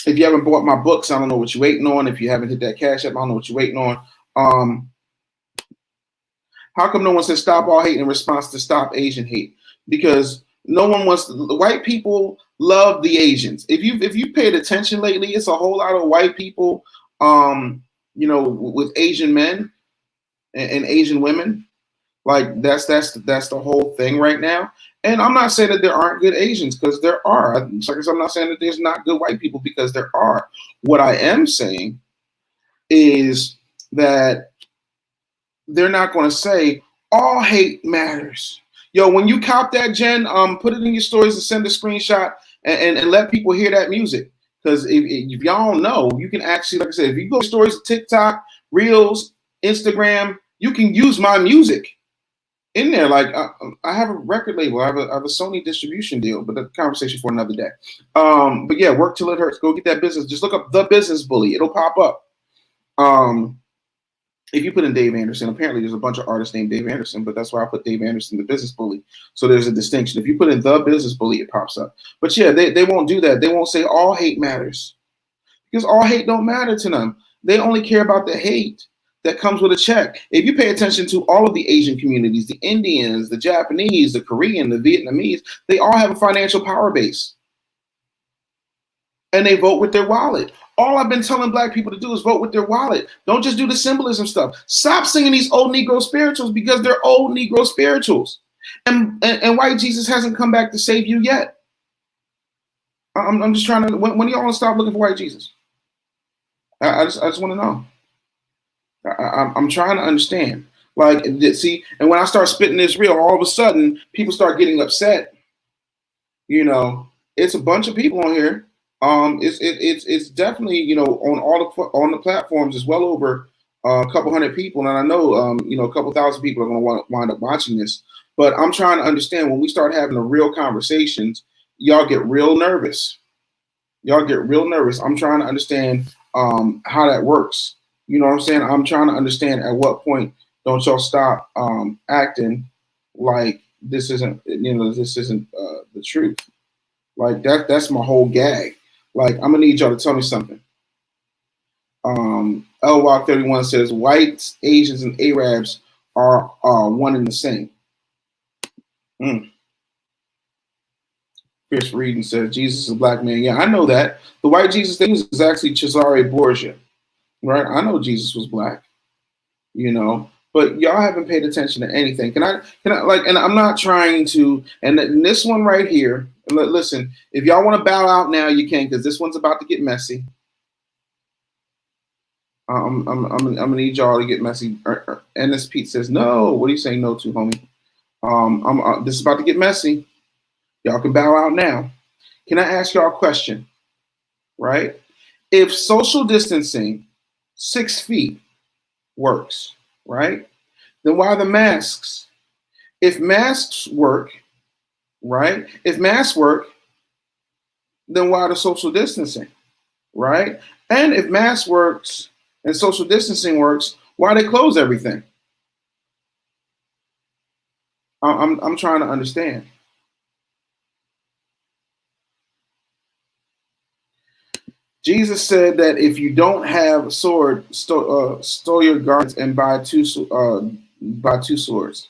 if you haven't bought my books, I don't know what you're waiting on. If you haven't hit that Cash App, I don't know what you're waiting on. How come no one says stop all hate in response to stop Asian hate? Because no one wants to, the white people love the Asians. If you paid attention lately, it's a whole lot of white people, you know, with Asian men and Asian women. Like that's the whole thing right now. And I'm not saying that there aren't good Asians, because there are. I'm not saying that there's not good white people, because there are. What I am saying is that they're not going to say all hate matters. Yo, when you cop that, Jen, put it in your stories and send a screenshot and let people hear that music. Because if y'all don't know, you can actually, like I said, if you go to stories of TikTok, Reels, Instagram, you can use my music in there. Like I have a record label, I have a Sony distribution deal, but that's a conversation for another day. But yeah, Work Till It Hurts. Go get that business. Just look up The Business Bully. It'll pop up. If you put in Dave Anderson, apparently there's a bunch of artists named Dave Anderson, but that's why I put Dave Anderson, The Business Bully. So there's a distinction. If you put in The Business Bully, it pops up. But yeah, they won't do that. They won't say all hate matters, because all hate don't matter to them. They only care about the hate that comes with a check. If you pay attention to all of the Asian communities, the Indians, the Japanese, the Korean, the Vietnamese, they all have a financial power base. And they vote with their wallet. All I've been telling black people to do is vote with their wallet. Don't just do the symbolism stuff. Stop singing these old Negro spirituals, because they're old Negro spirituals. And white Jesus hasn't come back to save you yet. I'm just trying to, when y'all want to stop looking for white Jesus? I just want to know. I'm trying to understand. Like, see, and when I start spitting this real, all of a sudden people start getting upset. You know, it's a bunch of people on here. It's definitely, you know, on the platforms, it's well over a couple hundred people, and I know you know, a couple thousand people are going to wind up watching this. But I'm trying to understand, when we start having the real conversations, y'all get real nervous. Y'all get real nervous. I'm trying to understand how that works. You know what I'm saying? I'm trying to understand, at what point don't y'all stop acting like this isn't, you know, this isn't the truth. Like that's my whole gag. Like, I'm gonna need y'all to tell me something. LWalk 31 says whites, Asians, and Arabs are one and the same. Chris Reading says Jesus is a black man. Yeah, I know that. The white Jesus thing is actually Cesare Borgia, right? I know Jesus was black, you know, but y'all haven't paid attention to anything. Can I like, and I'm not trying to, and this one right here, listen, if y'all want to bow out now, you can, because this one's about to get messy. I'm gonna need y'all to get messy. NS Pete says no. What are you saying no to, homie? This is about to get messy. Y'all can bow out now. Can I ask y'all a question? Right? If social distancing 6 feet works, right? Then why the masks? If masks work, right? If masks work, then why the social distancing, right? And if masks works and social distancing works, why they close everything? I'm trying to understand. Jesus said that if you don't have a sword, store your garments and buy two swords.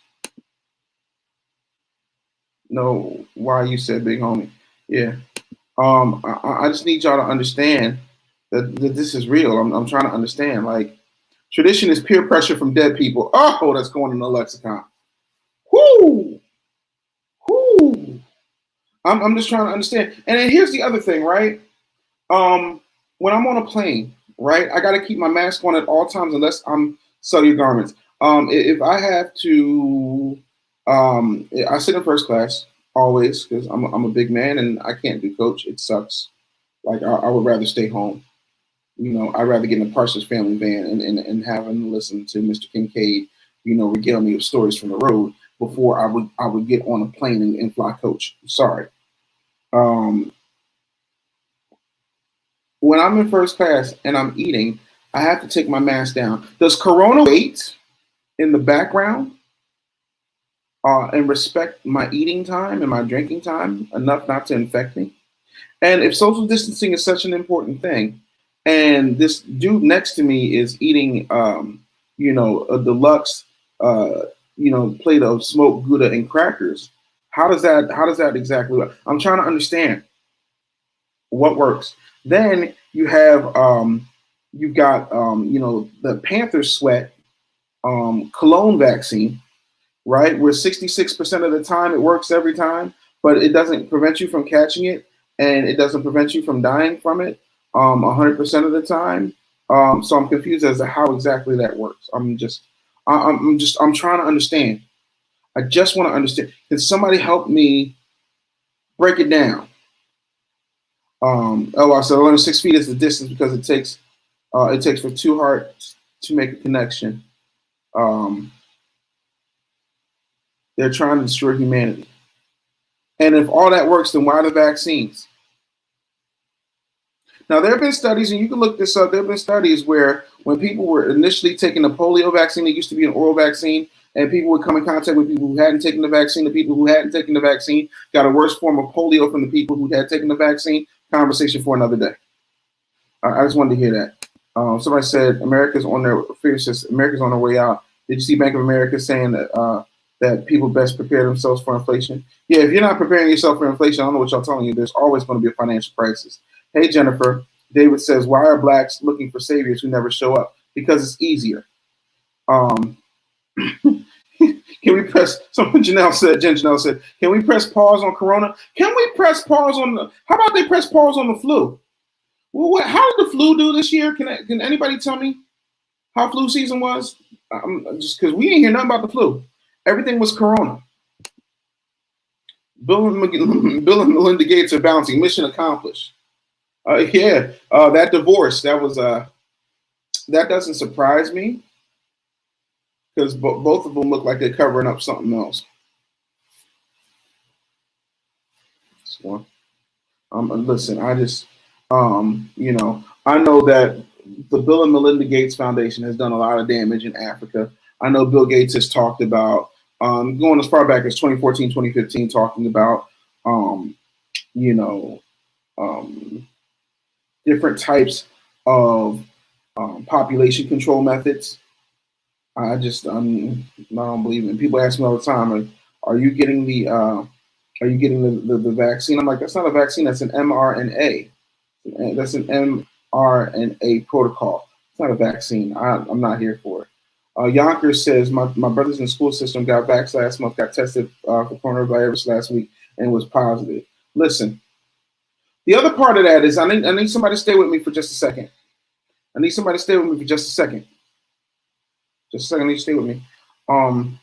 No, why you said big homie? Yeah. I just need y'all to understand that this is real. I'm trying to understand. Like, tradition is peer pressure from dead people. Oh, that's going in the lexicon. Whoo! Whoo! I'm just trying to understand. And then here's the other thing, right? When I'm on a plane, right, I got to keep my mask on at all times unless I'm studying garments. If I have to, I sit in first class always because I'm a big man and I can't do coach. It sucks. Like I would rather stay home. You know, I'd rather get in a Parsons family van and having listen to Mr. Kincaid, you know, regale me with stories from the road before I would get on a plane and fly coach. Sorry. Um, when I'm in first class and I'm eating, I have to take my mask down. Does Corona wait in the background and respect my eating time and my drinking time enough not to infect me? And if social distancing is such an important thing, and this dude next to me is eating, you know, a deluxe, you know, plate of smoked Gouda and crackers, how does that exactly work? I'm trying to understand what works. Then you have, you've got, you know, the Panther Sweat cologne vaccine, right? Where 66% of the time it works every time, but it doesn't prevent you from catching it, and it doesn't prevent you from dying from it 100% of the time. So I'm confused as to how exactly that works. I'm trying to understand. I just want to understand. Can somebody help me break it down? I said 6 feet is the distance because it takes for two hearts to make a connection. They're trying to destroy humanity. And if all that works, then why the vaccines? Now, there have been studies, and you can look this up. There have been studies where when people were initially taking the polio vaccine, it used to be an oral vaccine, and people would come in contact with people who hadn't taken the vaccine. The people who hadn't taken the vaccine got a worse form of polio from the people who had taken the vaccine. Conversation for another day. I just wanted to hear that. Somebody said America's on their America's on their way out. Did you see Bank of America saying that that people best prepare themselves for inflation? Yeah, if you're not preparing yourself for inflation, I don't know what y'all telling you. There's always going to be a financial crisis. Hey, Jennifer. David says, why are blacks looking for saviors who never show up? Because it's easier. Can we press, Jen Janelle said, can we press pause on Corona? Can we press pause on how about they press pause on the flu? Well, how did the flu do this year? Can anybody tell me how flu season was? Just because we ain't hear nothing about the flu. Everything was Corona. Bill and Melinda Gates are bouncing. Mission accomplished. That divorce, that doesn't surprise me because both of them look like they're covering up something else. Listen, I just, you know, I know that the Bill and Melinda Gates Foundation has done a lot of damage in Africa. I know Bill Gates has talked about, going as far back as 2014, 2015, talking about, you know, different types of population control methods. I don't believe it. People ask me all the time, "Are you getting the vaccine?" I'm like, "That's not a vaccine. That's an mRNA. That's an mRNA protocol. It's not a vaccine. I'm not here for it." Yonkers says, "My brothers in the school system got vaxxed last month. Got tested for coronavirus last week and was positive." Listen. The other part of that is I need somebody to stay with me for just a second. I need somebody to stay with me for just a second. Just a second, I need you to stay with me. And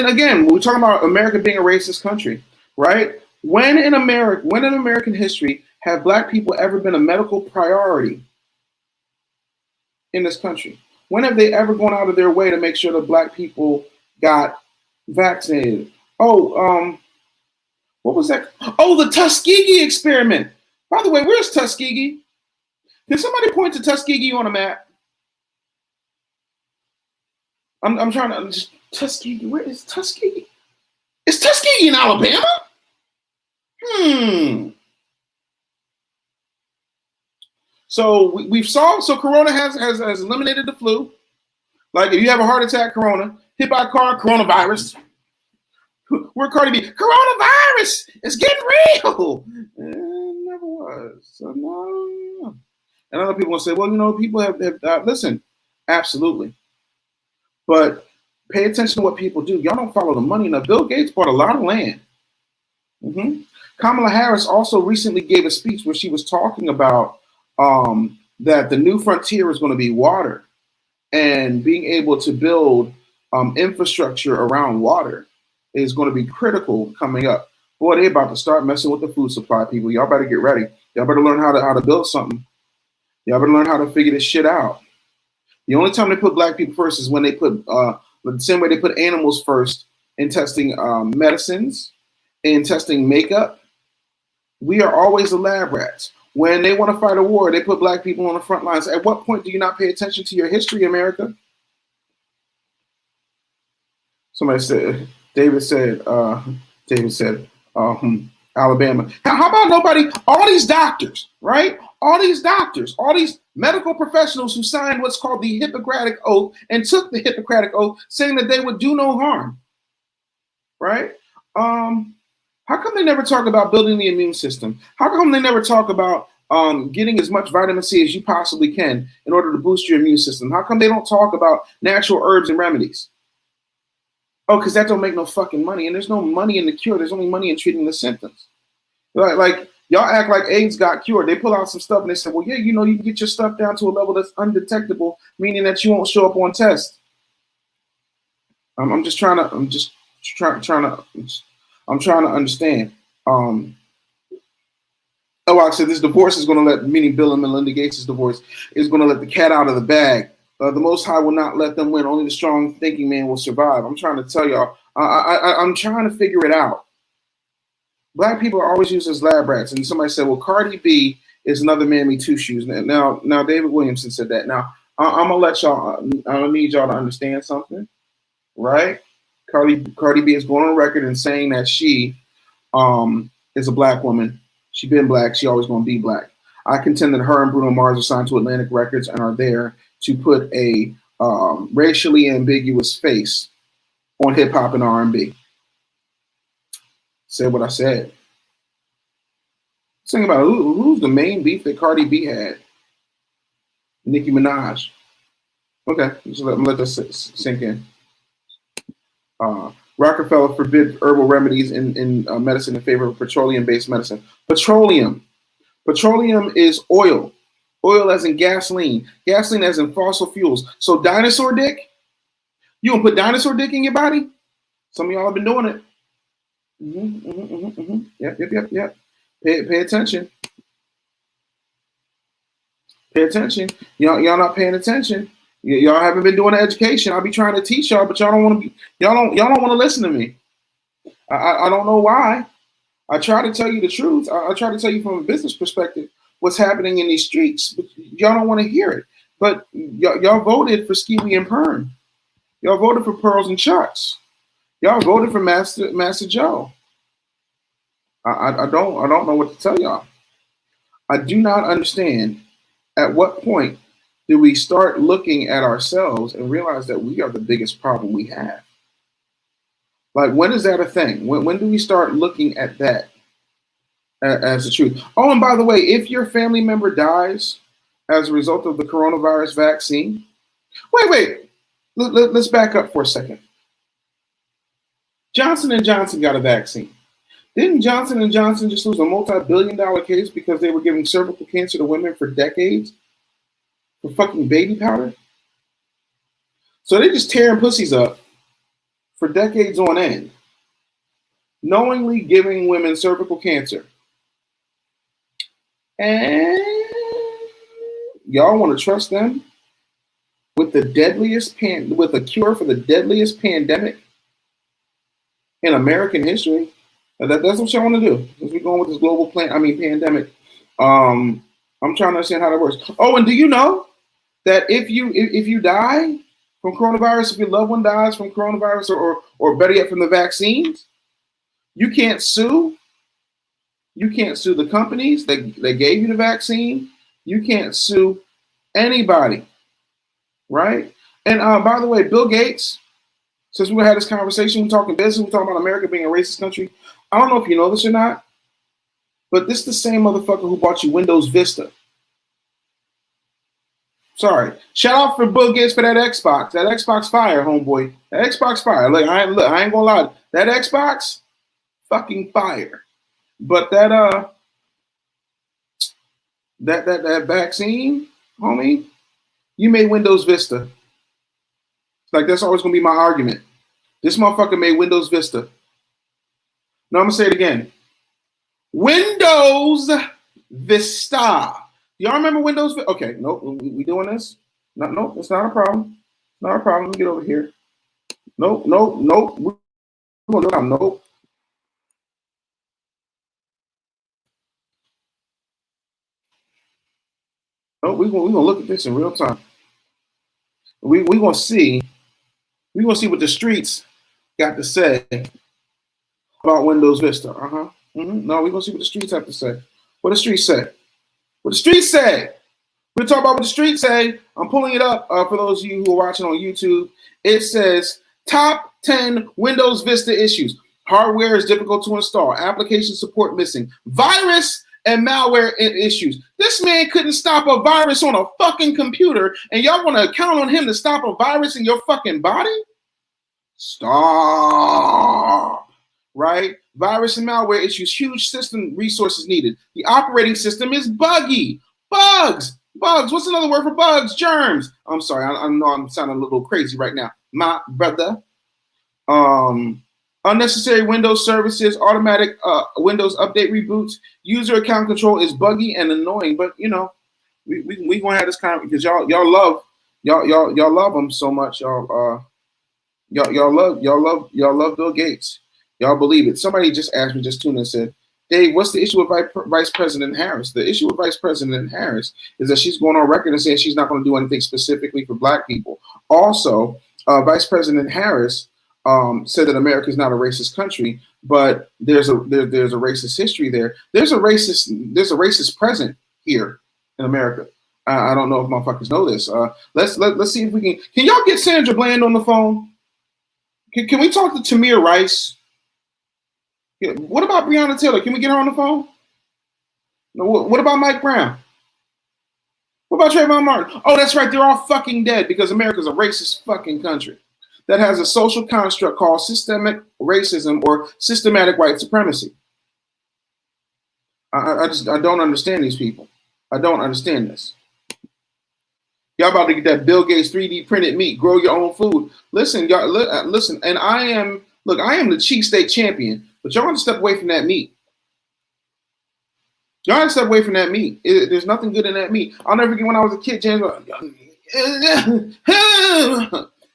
again, we're talking about America being a racist country, right? When in American history have Black people ever been a medical priority in this country? When have they ever gone out of their way to make sure that Black people got vaccinated? What was that? Oh, the Tuskegee experiment. By the way, where's Tuskegee? Can somebody point to Tuskegee on a map? I'm trying to just Tuskegee. Where is Tuskegee? Is Tuskegee in Alabama? So we've solved. So Corona has eliminated the flu. Like if you have a heart attack, Corona. Hit by a car, coronavirus. Where Cardi B? Coronavirus. It's getting real. It never was. So no. And other people will say, well, you know, people have listen, absolutely. But Pay attention to what people do. Y'all don't follow the money enough. Bill Gates bought a lot of land. Kamala Harris also recently gave a speech where she was talking about that the new frontier is going to be water, and being able to build infrastructure around water is going to be critical coming up. Boy, they about to start messing with the food supply, people. Y'all better get ready. Y'all better learn how to build something. Y'all better learn how to figure this shit out. The only time they put black people first is when they put the same way they put animals first in testing medicines, in testing makeup. We are always the lab rats. When they want to fight a war, they put black people on the front lines. At what point do you not pay attention to your history, America? Somebody said, David said, Alabama. How about nobody, all these doctors, right? All these doctors, all these medical professionals who signed what's called the Hippocratic Oath and took the Hippocratic Oath saying that they would do no harm, right? How come they never talk about building the immune system? How come they never talk about getting as much vitamin C as you possibly can in order to boost your immune system? How come they don't talk about natural herbs and remedies? Oh, because that don't make no fucking money. And there's no money in the cure. There's only money in treating the symptoms. Like y'all act like AIDS got cured. They pull out some stuff and they say, well, yeah, you know, you can get your stuff down to a level that's undetectable, meaning that you won't show up on tests. I'm trying to understand. I said this divorce is going to let, meaning Bill and Melinda Gates' divorce, is going to let the cat out of the bag. The Most High will not let them win. Only the strong thinking man will survive. I'm trying to tell y'all. I'm trying to figure it out. Black people are always used as lab rats. And somebody said, well, Cardi B is another Mammy Two Shoes. Now, David Williamson said that. Now, I'm going to let y'all, I need y'all to understand something, right? Cardi B is going on record and saying that she is a black woman. She's been black. She always going to be black. I contend that her and Bruno Mars are signed to Atlantic Records and are there to put a racially ambiguous face on hip hop and R&B. Said what I said. Think about it. Who's the main beef that Cardi B had? Nicki Minaj. Okay, just let this sink in. Rockefeller forbid herbal remedies in medicine in favor of petroleum-based medicine. Petroleum is oil. Oil as in gasoline. Gasoline as in fossil fuels. So dinosaur dick? You gonna put dinosaur dick in your body? Some of y'all have been doing it. Yep. Pay attention. Pay attention. Y'all not paying attention. Y'all haven't been doing the education. I'll be trying to teach y'all, but y'all don't want to be. Y'all don't want to listen to me. I don't know why. I try to tell you the truth. I try to tell you from a business perspective what's happening in these streets, but y'all don't want to hear it. But y'all voted for Skeevy and Pern. Y'all voted for Pearls and Chucks. Y'all voted for Master Joe. I don't know what to tell y'all. I do not understand at what point do we start looking at ourselves and realize that we are the biggest problem we have. Like, when is that a thing? When do we start looking at that as the truth? Oh, and by the way, if your family member dies as a result of the coronavirus vaccine, wait. Let's back up for a second. Johnson & Johnson got a vaccine. Didn't Johnson & Johnson just lose a multi-billion-dollar case because they were giving cervical cancer to women for decades for fucking baby powder? So they just tearing pussies up for decades on end, knowingly giving women cervical cancer. And y'all want to trust them with the deadliest with a cure for the deadliest pandemic in American history? That's what y'all want to do. As we're going with this global pandemic. I'm trying to understand how that works. Oh, and do you know that if you die from coronavirus, if your loved one dies from coronavirus, or better yet from the vaccines, you can't sue. You can't sue the companies that gave you the vaccine. You can't sue anybody, right? And by the way, Bill Gates, since we had this conversation, we're talking business, we're talking about America being a racist country. I don't know if you know this or not, but this is the same motherfucker who bought you Windows Vista. Sorry. Shout out for Bill Gates for that Xbox. That Xbox fire, homeboy. That Xbox fire. Look, I ain't gonna lie. That Xbox, fucking fire. But that vaccine, homie, you made Windows Vista. Like that's always gonna be my argument. This motherfucker made Windows Vista. No, I'm gonna say it again. Windows Vista. Y'all remember Windows Vista? Okay, nope. We doing this? No, nope. It's not a problem. Not a problem. Let me get over here. Nope. We're gonna do it. Nope. Nope. We're gonna look at this in real time. We gonna see. We gonna see what the streets got to say about Windows Vista. No, we're gonna see what the streets have to say. What the streets say? What the streets say? We're talking about what the streets say. I'm pulling it up for those of you who are watching on YouTube. It says top 10 Windows Vista issues. Hardware is difficult to install. Application support missing. Virus and malware issues. This man couldn't stop a virus on a fucking computer, and y'all want to count on him to stop a virus in your fucking body? Stop. Right? Virus and malware issues. Huge system resources needed. The operating system is buggy. Bugs. What's another word for bugs? Germs. I'm sorry. I know I'm sounding a little crazy right now. My brother. Unnecessary Windows services, automatic Windows update reboots, user account control is buggy and annoying. But you know, we gonna have this kind of because y'all love them so much. Y'all love Bill Gates. Y'all believe it. Somebody just asked me, just tuned in and said, Dave, what's the issue with Vice President Harris? The issue with Vice President Harris is that she's going on record and saying she's not going to do anything specifically for Black people. Also, Vice President Harris said that America is not a racist country, but there's a racist history there. There's a racist present here in America. I don't know if motherfuckers know this. Let's see if we can. Can y'all get Sandra Bland on the phone? Can we talk to Tamir Rice? Yeah, what about Breonna Taylor? Can we get her on the phone? No, what about Mike Brown? What about Trayvon Martin? Oh, that's right. They're all fucking dead because America's a racist fucking country that has a social construct called systemic racism or systematic white supremacy. I don't understand these people. I don't understand this. Y'all about to get that Bill Gates 3D printed meat, grow your own food. Listen, y'all, listen, and I am the cheesesteak champion, but y'all want to step away from that meat. Y'all want to step away from that meat. There's nothing good in that meat. I'll never forget when I was a kid, James.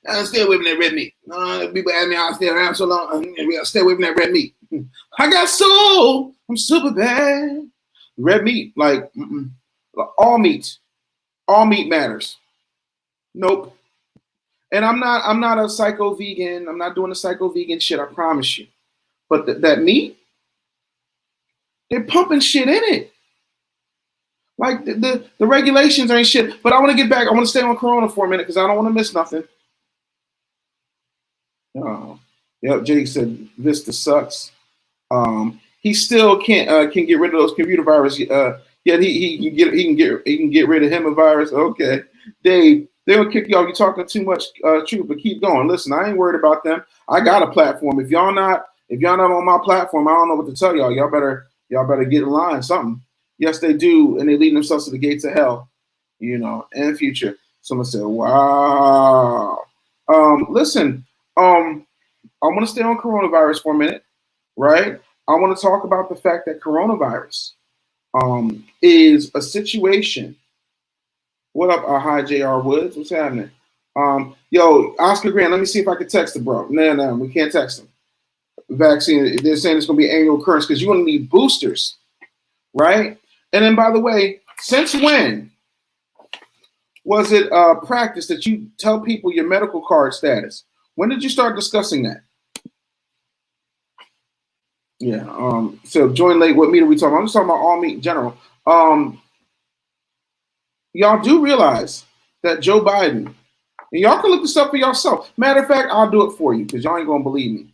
I'll stay away from that red meat. People ask me how I stay around so long. I'll stay away from that red meat. I got soul. I'm super bad. Red meat, like all meat matters. Nope. And I'm not a psycho vegan. I'm not doing the psycho vegan shit. I promise you. But that meat, they're pumping shit in it. Like the regulations ain't shit. But I want to get back. I want to stay on Corona for a minute because I don't want to miss nothing. Oh, yep. Jake said Vista sucks. He still can get rid of those computer viruses. Yet he can get rid of him a virus. Okay, Dave, they'll kick you off. You're talking too much truth, but keep going. Listen, I ain't worried about them. I got a platform. If y'all not on my platform, I don't know what to tell y'all. Y'all better get in line. Something. Yes, they do, and they lead themselves to the gates of hell. You know, in the future. Someone said, "Wow." Listen. I want to stay on coronavirus for a minute, right? I want to talk about the fact that coronavirus is a situation. What up, hi JR Woods? What's happening? Yo, Oscar Grant, let me see if I can text him, bro. No, we can't text him. Vaccine, they're saying it's going to be an annual occurrence because you're going to need boosters, right? And then, by the way, since when was it practice that you tell people your medical card status? When did you start discussing that? Yeah. So join late. What meat are we talking about? I'm just talking about all meat in general. Y'all do realize that Joe Biden, and y'all can look this up for yourself. Matter of fact, I'll do it for you because y'all ain't gonna believe me.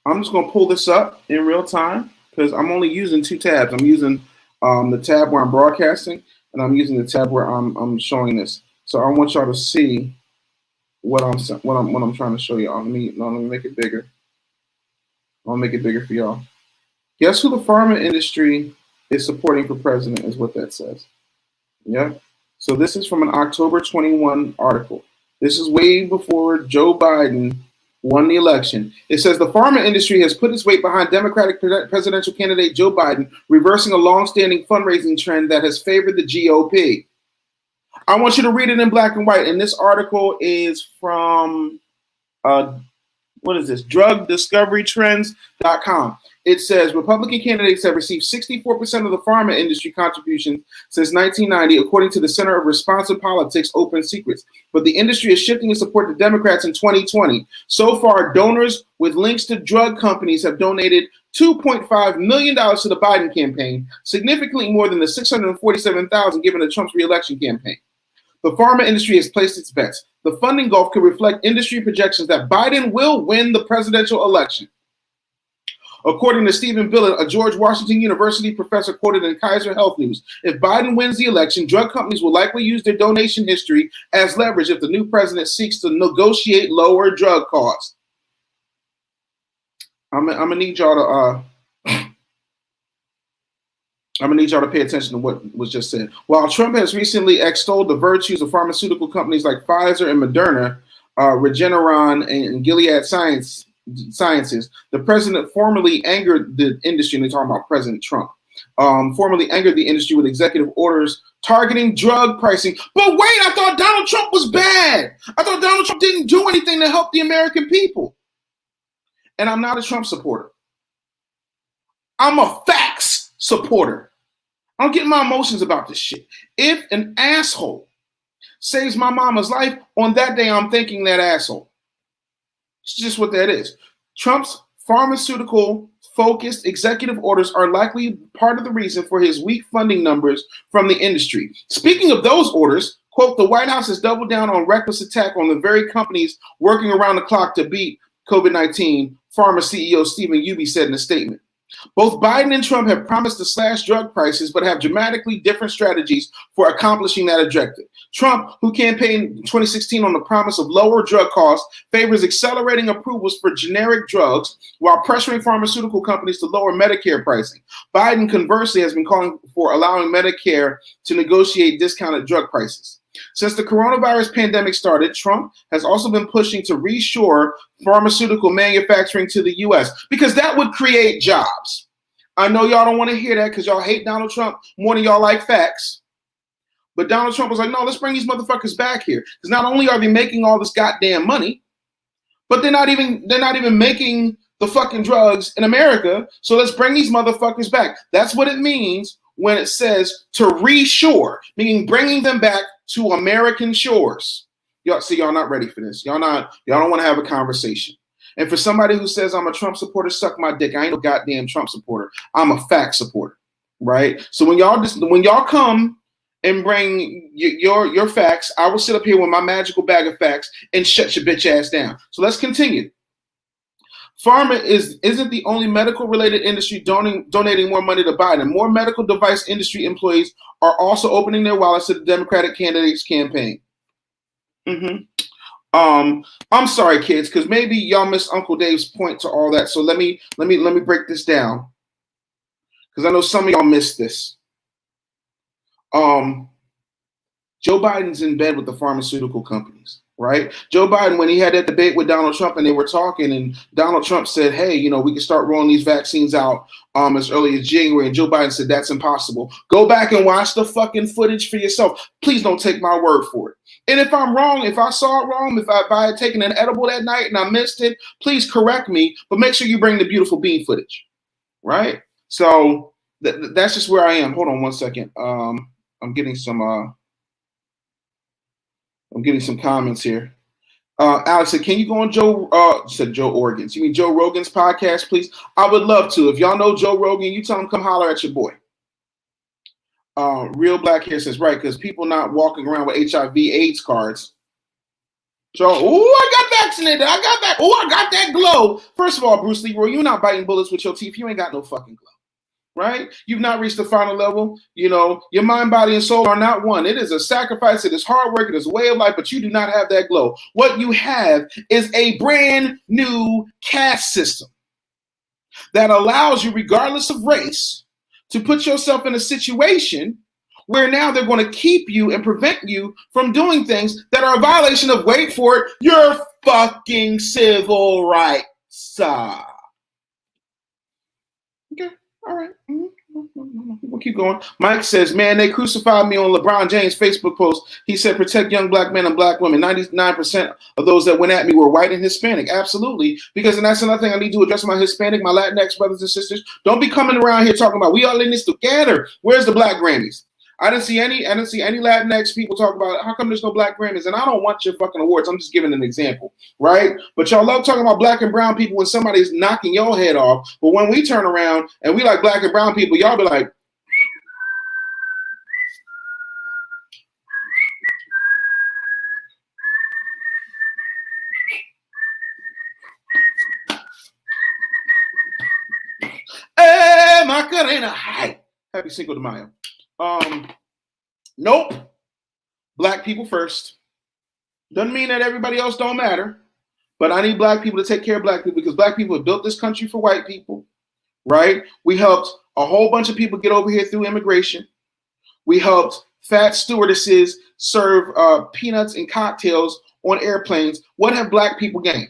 I'm just gonna pull this up in real time because I'm only using 2 tabs. I'm using the tab where I'm broadcasting, and I'm using the tab where I'm showing this. So I want y'all to see what I'm trying to show y'all. Let me make it bigger. I'll make it bigger for y'all. Guess who the pharma industry is supporting for president is what that says. Yeah. So this is from an October 21 article. This is way before Joe Biden won the election. It says the pharma industry has put its weight behind Democratic presidential candidate Joe Biden, reversing a longstanding fundraising trend that has favored the GOP. I want you to read it in black and white. And this article is from what is this? DrugDiscoveryTrends.com. It says Republican candidates have received 64% of the pharma industry contributions since 1990, according to the Center of Responsive Politics Open Secrets. But the industry is shifting its support to Democrats in 2020. So far, donors with links to drug companies have donated $2.5 million to the Biden campaign, significantly more than the $647,000 given to Trump's re-election campaign. The pharma industry has placed its bets. The funding gulf could reflect industry projections that Biden will win the presidential election. According to Stephen Billett, a George Washington University professor quoted in Kaiser Health News, if Biden wins the election, drug companies will likely use their donation history as leverage if the new president seeks to negotiate lower drug costs. I'm gonna need y'all to pay attention to what was just said. While Trump has recently extolled the virtues of pharmaceutical companies like Pfizer and Moderna, Regeneron and Gilead Sciences, the president formally angered the industry, and they're talking about President Trump, formally angered the industry with executive orders targeting drug pricing. But wait, I thought Donald Trump was bad. I thought Donald Trump didn't do anything to help the American people. And I'm not a Trump supporter. I'm a facts supporter. I don't get my emotions about this shit. If an asshole saves my mama's life, on that day I'm thanking that asshole. It's just what that is. Trump's pharmaceutical-focused executive orders are likely part of the reason for his weak funding numbers from the industry. Speaking of those orders, quote, the White House has doubled down on reckless attack on the very companies working around the clock to beat COVID-19, pharma CEO Stephen Hubie said in a statement. Both Biden and Trump have promised to slash drug prices, but have dramatically different strategies for accomplishing that objective. Trump, who campaigned in 2016 on the promise of lower drug costs, favors accelerating approvals for generic drugs while pressuring pharmaceutical companies to lower Medicare pricing. Biden, conversely, has been calling for allowing Medicare to negotiate discounted drug prices. Since the coronavirus pandemic started, Trump has also been pushing to reshore pharmaceutical manufacturing to the U.S. because that would create jobs. I know y'all don't want to hear that because y'all hate Donald Trump more than y'all like facts. But Donald Trump was like, no, let's bring these motherfuckers back here. Because not only are they making all this goddamn money, but they're not even making the fucking drugs in America. So let's bring these motherfuckers back. That's what it means when it says to reshore, meaning bringing them back to American shores. Y'all see, y'all not ready for this. Y'all don't want to have a conversation. And for somebody who says I'm a Trump supporter, suck my dick. I ain't no goddamn Trump supporter. I'm a fact supporter, right? So when y'all come and bring your facts, I will sit up here with my magical bag of facts and shut your bitch ass down. So let's continue. Pharma isn't the only medical-related industry donating more money to Biden. More medical device industry employees are also opening their wallets to the Democratic candidate's campaign. I'm sorry, kids, because maybe y'all missed Uncle Dave's point to all that. So let me break this down, because I know some of y'all missed this. Joe Biden's in bed with the pharmaceutical companies. Right? Joe Biden, when he had that debate with Donald Trump and they were talking, and Donald Trump said, hey, we can start rolling these vaccines out as early as January. And Joe Biden said, that's impossible. Go back and watch the fucking footage for yourself. Please don't take my word for it. And if I'm wrong, if I saw it wrong, if I had taken an edible that night and I missed it, please correct me. But make sure you bring the beautiful bean footage. Right? So that's just where I am. Hold on one second. I'm getting some comments here. Alex said, can you go on Joe Rogan's? You mean Joe Rogan's podcast, please? I would love to. If y'all know Joe Rogan, you tell him come holler at your boy. Real Black Hair says, right, because people not walking around with HIV/AIDS cards. So, I got vaccinated. I got that. I got that glow. First of all, Bruce Leroy, you're not biting bullets with your teeth. You ain't got no fucking glow. Right? You've not reached the final level. You know, your mind, body, and soul are not one. It is a sacrifice. It is hard work. It is a way of life, but you do not have that glow. What you have is a brand new caste system that allows you, regardless of race, to put yourself in a situation where now they're going to keep you and prevent you from doing things that are a violation of, wait for it, your fucking civil rights. Okay. All right. We'll keep going. Mike says, man, they crucified me on LeBron James' Facebook post. He said, protect young black men and black women. 99% of those that went at me were white and Hispanic. Absolutely. Because, and that's another thing I need to address, my Hispanic, my Latinx brothers and sisters. Don't be coming around here talking about we all in this together. Where's the black Grammys? I didn't see any Latinx people talk about how come there's no black Grammys, and I don't want your fucking awards. I'm just giving an example, right? But y'all love talking about black and brown people when somebody's knocking your head off. But when we turn around and we like black and brown people, y'all be like, hey, Macarena, hi. Happy Cinco de Mayo. Nope. Black people first. Doesn't mean that everybody else don't matter, but I need black people to take care of black people because black people have built this country for white people, right? We helped a whole bunch of people get over here through immigration. We helped fat stewardesses serve peanuts and cocktails on airplanes. What have black people gained?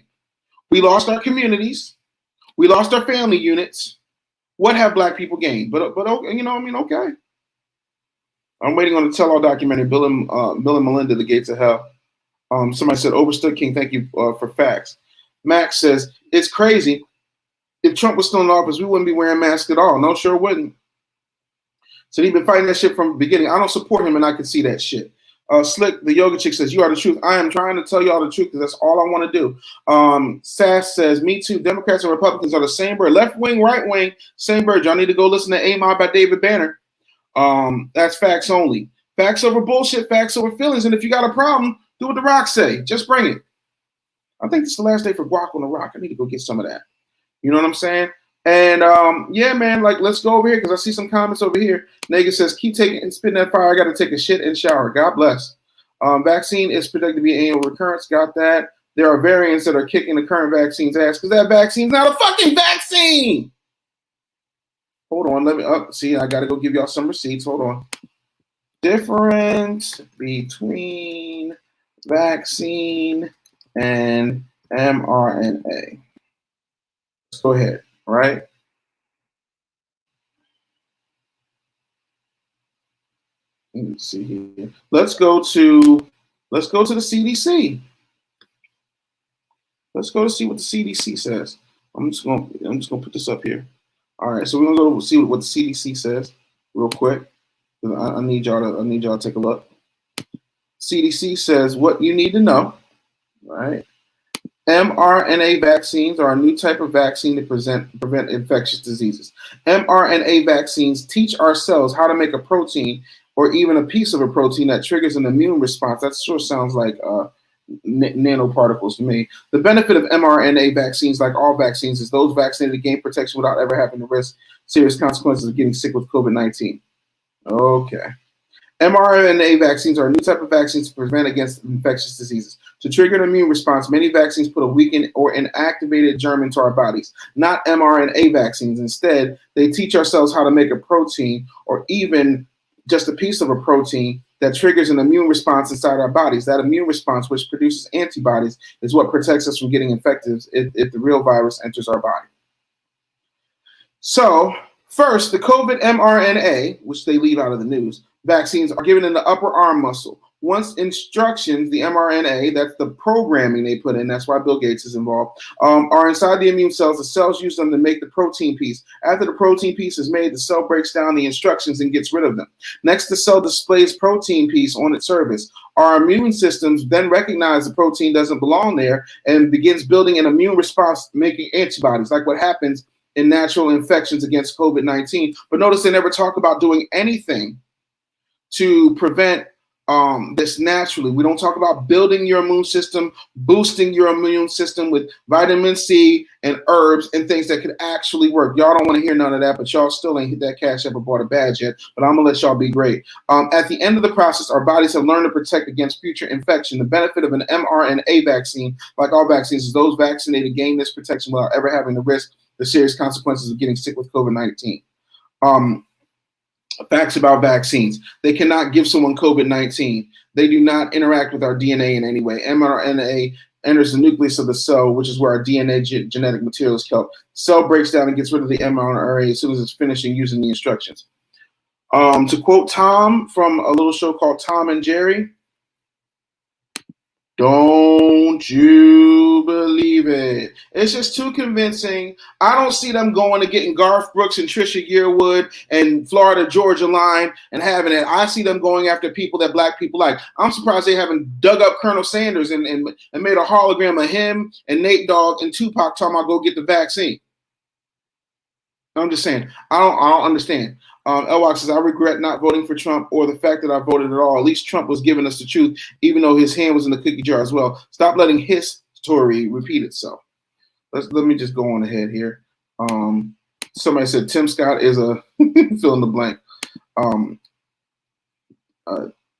We lost our communities. We lost our family units. What have black people gained? But you know, I mean, okay. I'm waiting on the tell-all documentary, Bill and Melinda, The Gates of Hell. Somebody said, overstood King, thank you for facts. Max says, it's crazy. If Trump was still in office, we wouldn't be wearing masks at all. No, sure wouldn't. So he's been fighting that shit from the beginning. I don't support him, and I can see that shit. Slick, the yoga chick, says, you are the truth. I am trying to tell y'all the truth because that's all I want to do. Sass says, me too. Democrats and Republicans are the same bird. Left wing, right wing, same bird. Y'all need to go listen to A-Mob by David Banner. That's facts only. Facts over bullshit, facts over feelings. And if you got a problem, do what The Rock say. Just bring it. I think this is the last day for guac on The Rock. I need to go get some of that. You know what I'm saying? And yeah, man, like, let's go over here because I see some comments over here. Nega says, keep taking and spitting that fire. I got to take a shit and shower. God bless. Vaccine is predicted to be annual recurrence. Got that. There are variants that are kicking the current vaccine's ass because that vaccine's not a fucking vaccine. Hold on. Let me see. I got to go give y'all some receipts. Hold on. Difference between vaccine and mRNA. Let's go ahead. All right. Let me see here. Let's go to the CDC. Let's go to see what the CDC says. I'm just gonna put this up here. All right, so we're gonna go see what the CDC says real quick. I need y'all to take a look. CDC says what you need to know. All right. mRNA vaccines are a new type of vaccine to prevent infectious diseases. mRNA vaccines teach our cells how to make a protein or even a piece of a protein that triggers an immune response. That sure sounds like nanoparticles to me. The benefit of mRNA vaccines, like all vaccines, is those vaccinated gain protection without ever having to risk serious consequences of getting sick with COVID-19. Okay. mRNA vaccines are a new type of vaccines to prevent against infectious diseases. To trigger an immune response, many vaccines put a weakened or inactivated germ into our bodies, not mRNA vaccines. Instead, they teach our cells how to make a protein or even just a piece of a protein that triggers an immune response inside our bodies. That immune response, which produces antibodies, is what protects us from getting infected if the real virus enters our body. So, first, the COVID mRNA, which they leave out of the news, vaccines are given in the upper arm muscle. Once instructions, the mRNA, that's the programming they put in, that's why Bill Gates is involved, are inside the immune cells. The cells use them to make the protein piece. After the protein piece is made, the cell breaks down the instructions and gets rid of them. Next, the cell displays protein piece on its surface. Our immune systems then recognize the protein doesn't belong there and begins building an immune response, making antibodies, like what happens in natural infections against COVID-19. But notice they never talk about doing anything to prevent this naturally. We don't talk about building your immune system, boosting your immune system with vitamin C and herbs and things that could actually work. Y'all don't want to hear none of that, but y'all still ain't hit that cash app or bought a badge yet. But I'm gonna let y'all be great. At the end of the process, our bodies have learned to protect against future infection. The benefit of an mRNA vaccine, like all vaccines, is those vaccinated gain this protection without ever having to risk the serious consequences of getting sick with COVID-19. Facts about vaccines. They cannot give someone COVID-19. They do not interact with our DNA in any way. mRNA enters the nucleus of the cell, which is where our DNA genetic material is kept. Cell breaks down and gets rid of the mRNA as soon as it's finishing using the instructions. To quote Tom from a little show called Tom and Jerry, don't you believe it? It's just too convincing. I don't see them going to getting Garth Brooks and Trisha Yearwood and Florida Georgia Line and having it. I see them going after people that black people like. I'm surprised they haven't dug up Colonel Sanders and made a hologram of him and Nate Dogg and Tupac talking about go get the vaccine. I'm just saying. I don't understand. Elwak says, I regret not voting for Trump or the fact that I voted at all. At least Trump was giving us the truth, even though his hand was in the cookie jar as well. Stop letting his story repeat itself. Let me just go on ahead here. Somebody said Tim Scott is a fill in the blank.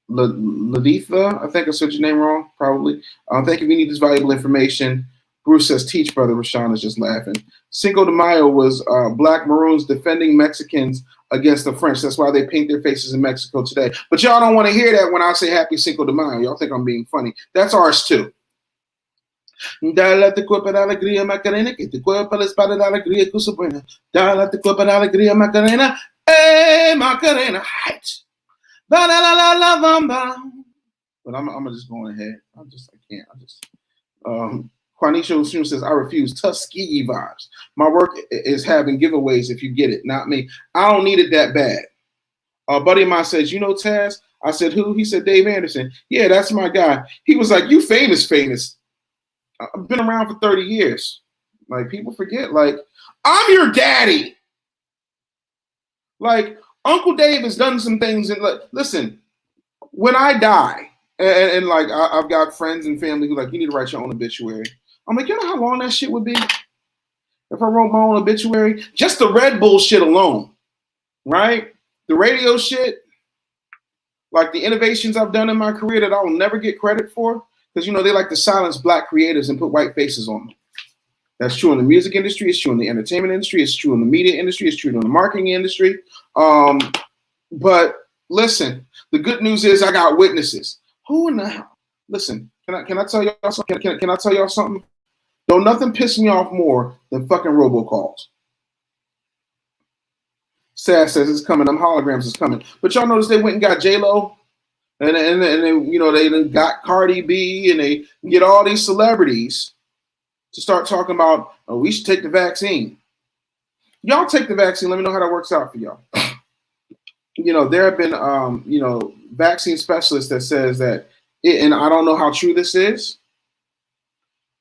Laditha, I think I said your name wrong, probably. Thank you. We need this valuable information. Bruce says, teach, brother. Rashawn is just laughing. Cinco de Mayo was black Maroons defending Mexicans against the French. That's why they paint their faces in Mexico today. But y'all don't want to hear that when I say happy Cinco de Mayo. Y'all think I'm being funny. That's ours too. Dale tu cuerpo de alegría, Macarena, que tu cuerpo la espada de alegría, cosa buena. Dale tu cuerpo de alegría, Macarena, Macarena, height. Ba la la la la bamba. But I'm gonna just go on ahead. I can't. Quanisha Soon says, I refuse. Tuskegee vibes. My work is having giveaways if you get it, not me. I don't need it that bad. A buddy of mine says, you know Taz? I said, who? He said, Dave Anderson. Yeah, that's my guy. He was like, you famous. I've been around for 30 years. Like, people forget, like, I'm your daddy. Like, Uncle Dave has done some things. And like, listen, when I die, and like, I've got friends and family who like, you need to write your own obituary. I'm like, you know how long that shit would be? If I wrote my own obituary? Just the Red Bull shit alone, right? The radio shit, like the innovations I've done in my career that I will never get credit for, because, you know, they like to silence black creators and put white faces on them. That's true in the music industry. It's true in the entertainment industry. It's true in the media industry. It's true in the marketing industry. But listen, the good news is I got witnesses. Who in the hell? Listen, can I tell y'all something? Can I tell y'all something? Don't nothing piss me off more than fucking robocalls. Sass says it's coming. Them holograms is coming. But y'all notice they went and got J-Lo, and they, you know, they got Cardi B, and they get all these celebrities to start talking about, oh, we should take the vaccine. Y'all take the vaccine. Let me know how that works out for y'all. You know, there have been, you know, vaccine specialists that says that, and I don't know how true this is,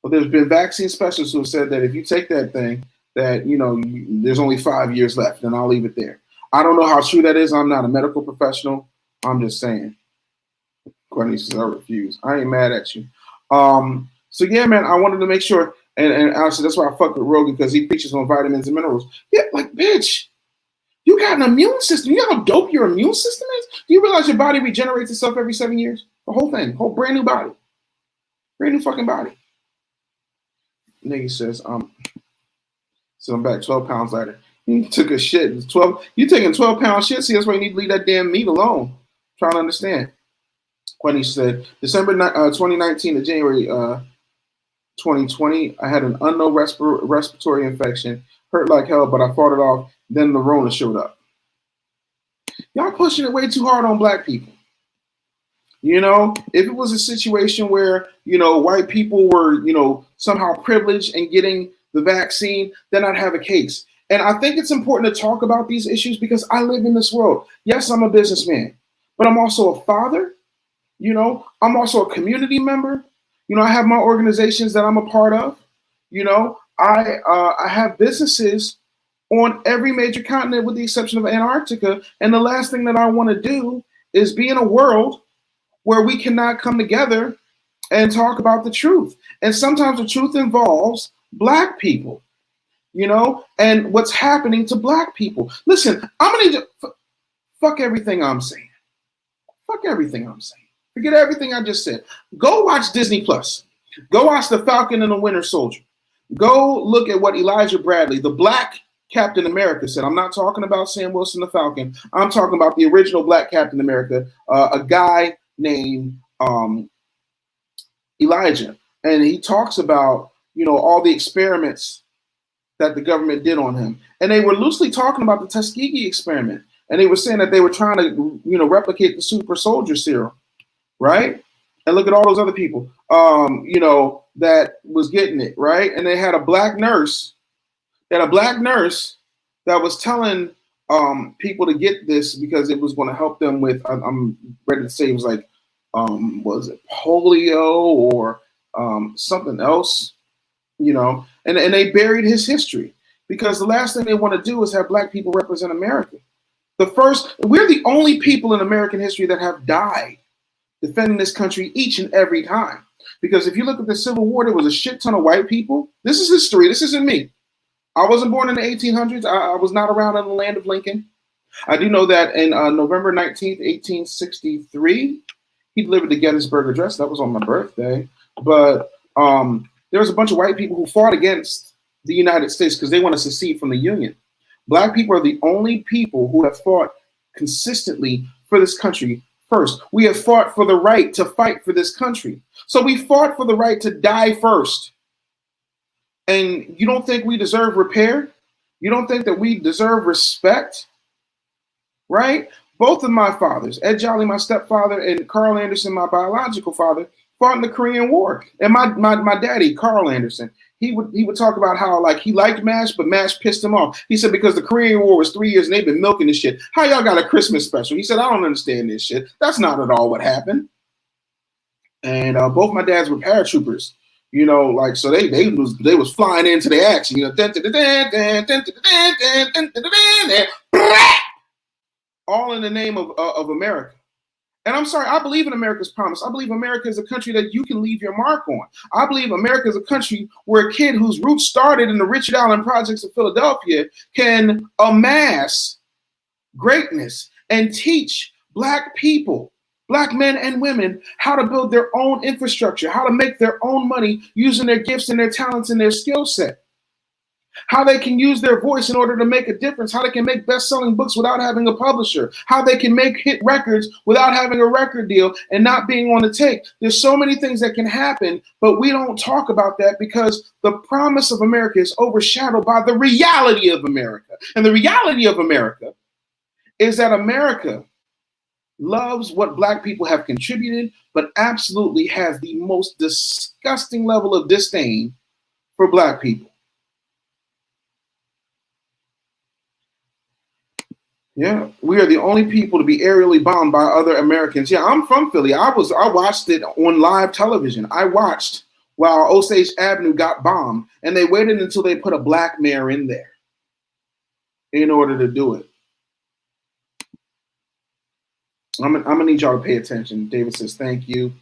but there's been vaccine specialists who have said that if you take that thing, that, you know, there's only 5 years left, and I'll leave it there. I don't know how true that is. I'm not a medical professional. I'm just saying. Courtney says, I refuse. I ain't mad at you. So yeah, man, I wanted to make sure, and honestly, that's why I fuck with Rogan, because he preaches on vitamins and minerals. Yeah, like, bitch, you got an immune system. You know how dope your immune system is? Do you realize your body regenerates itself every 7 years? The whole thing, whole brand new body. Brand new fucking body. Nigga says, so I'm back 12 pounds lighter. You took a shit. It's 12. You taking 12-pound shit? See, that's why you need to leave that damn meat alone. I'm trying to understand. Quenny said, December 2019 to January 2020, I had an unknown respiratory infection. Hurt like hell, but I fought it off. Then the Rona showed up. Y'all pushing it way too hard on black people. You know, if it was a situation where, you know, white people were, you know, somehow privileged and getting the vaccine, then I'd have a case. And I think it's important to talk about these issues because I live in this world. Yes, I'm a businessman, but I'm also a father. You know, I'm also a community member. You know, I have my organizations that I'm a part of. You know, I have businesses on every major continent with the exception of Antarctica. And the last thing that I want to do is be in a world where we cannot come together and talk about the truth. And sometimes the truth involves Black people, you know, and what's happening to Black people. Listen, I'm gonna need to fuck everything I'm saying. Fuck everything I'm saying. Forget everything I just said. Go watch Disney Plus. Go watch The Falcon and the Winter Soldier. Go look at what Elijah Bradley, the Black Captain America, said. I'm not talking about Sam Wilson the Falcon. I'm talking about the original Black Captain America, a guy named Elijah. And he talks about, you know, all the experiments that the government did on him. And they were loosely talking about the Tuskegee experiment. And they were saying that they were trying to, you know, replicate the super soldier serum, right? And look at all those other people, you know, that was getting it, right? And they had a black nurse, that was telling people to get this because it was going to help them with, I'm ready to say it was like, was it polio or something else, you know? And they buried his history because the last thing they want to do is have Black people represent America. We're the only people in American history that have died defending this country each and every time. Because if you look at the Civil War, there was a shit ton of white people. This is history. This isn't me. I wasn't born in the 1800s. I was not around in the land of Lincoln. I do know that in November 19th, 1863, he delivered the Gettysburg Address. That was on my birthday. But there was a bunch of white people who fought against the United States because they want to secede from the Union. Black people are the only people who have fought consistently for this country first. We have fought for the right to fight for this country. So we fought for the right to die first. And you don't think we deserve repair? You don't think that we deserve respect? Right? Both of my fathers, Ed Jolly, my stepfather, and Carl Anderson, my biological father, fought in the Korean War. And my daddy, Carl Anderson, he would talk about how like he liked MASH, but MASH pissed him off. He said because the Korean War was 3 years and they've been milking this shit. How y'all got a Christmas special? He said, I don't understand this shit. That's not at all what happened. And both my dads were paratroopers, you know, like so they was flying into the action, you know, all in the name of America. And I'm sorry, I believe in America's promise. I believe America is a country that you can leave your mark on. I believe America is a country where a kid whose roots started in the Richard Allen projects of Philadelphia can amass greatness and teach Black people, Black men and women, how to build their own infrastructure, how to make their own money using their gifts and their talents and their skill set. How they can use their voice in order to make a difference, how they can make best-selling books without having a publisher, how they can make hit records without having a record deal and not being on the tape. There's so many things that can happen, but we don't talk about that because the promise of America is overshadowed by the reality of America. And the reality of America is that America loves what Black people have contributed, but absolutely has the most disgusting level of disdain for Black people. Yeah, we are the only people to be aerially bombed by other Americans. Yeah, I'm from Philly. I watched it on live television. I watched while Osage Avenue got bombed, and they waited until they put a Black mayor in there in order to do it. I'm gonna need y'all to pay attention. David says, thank you.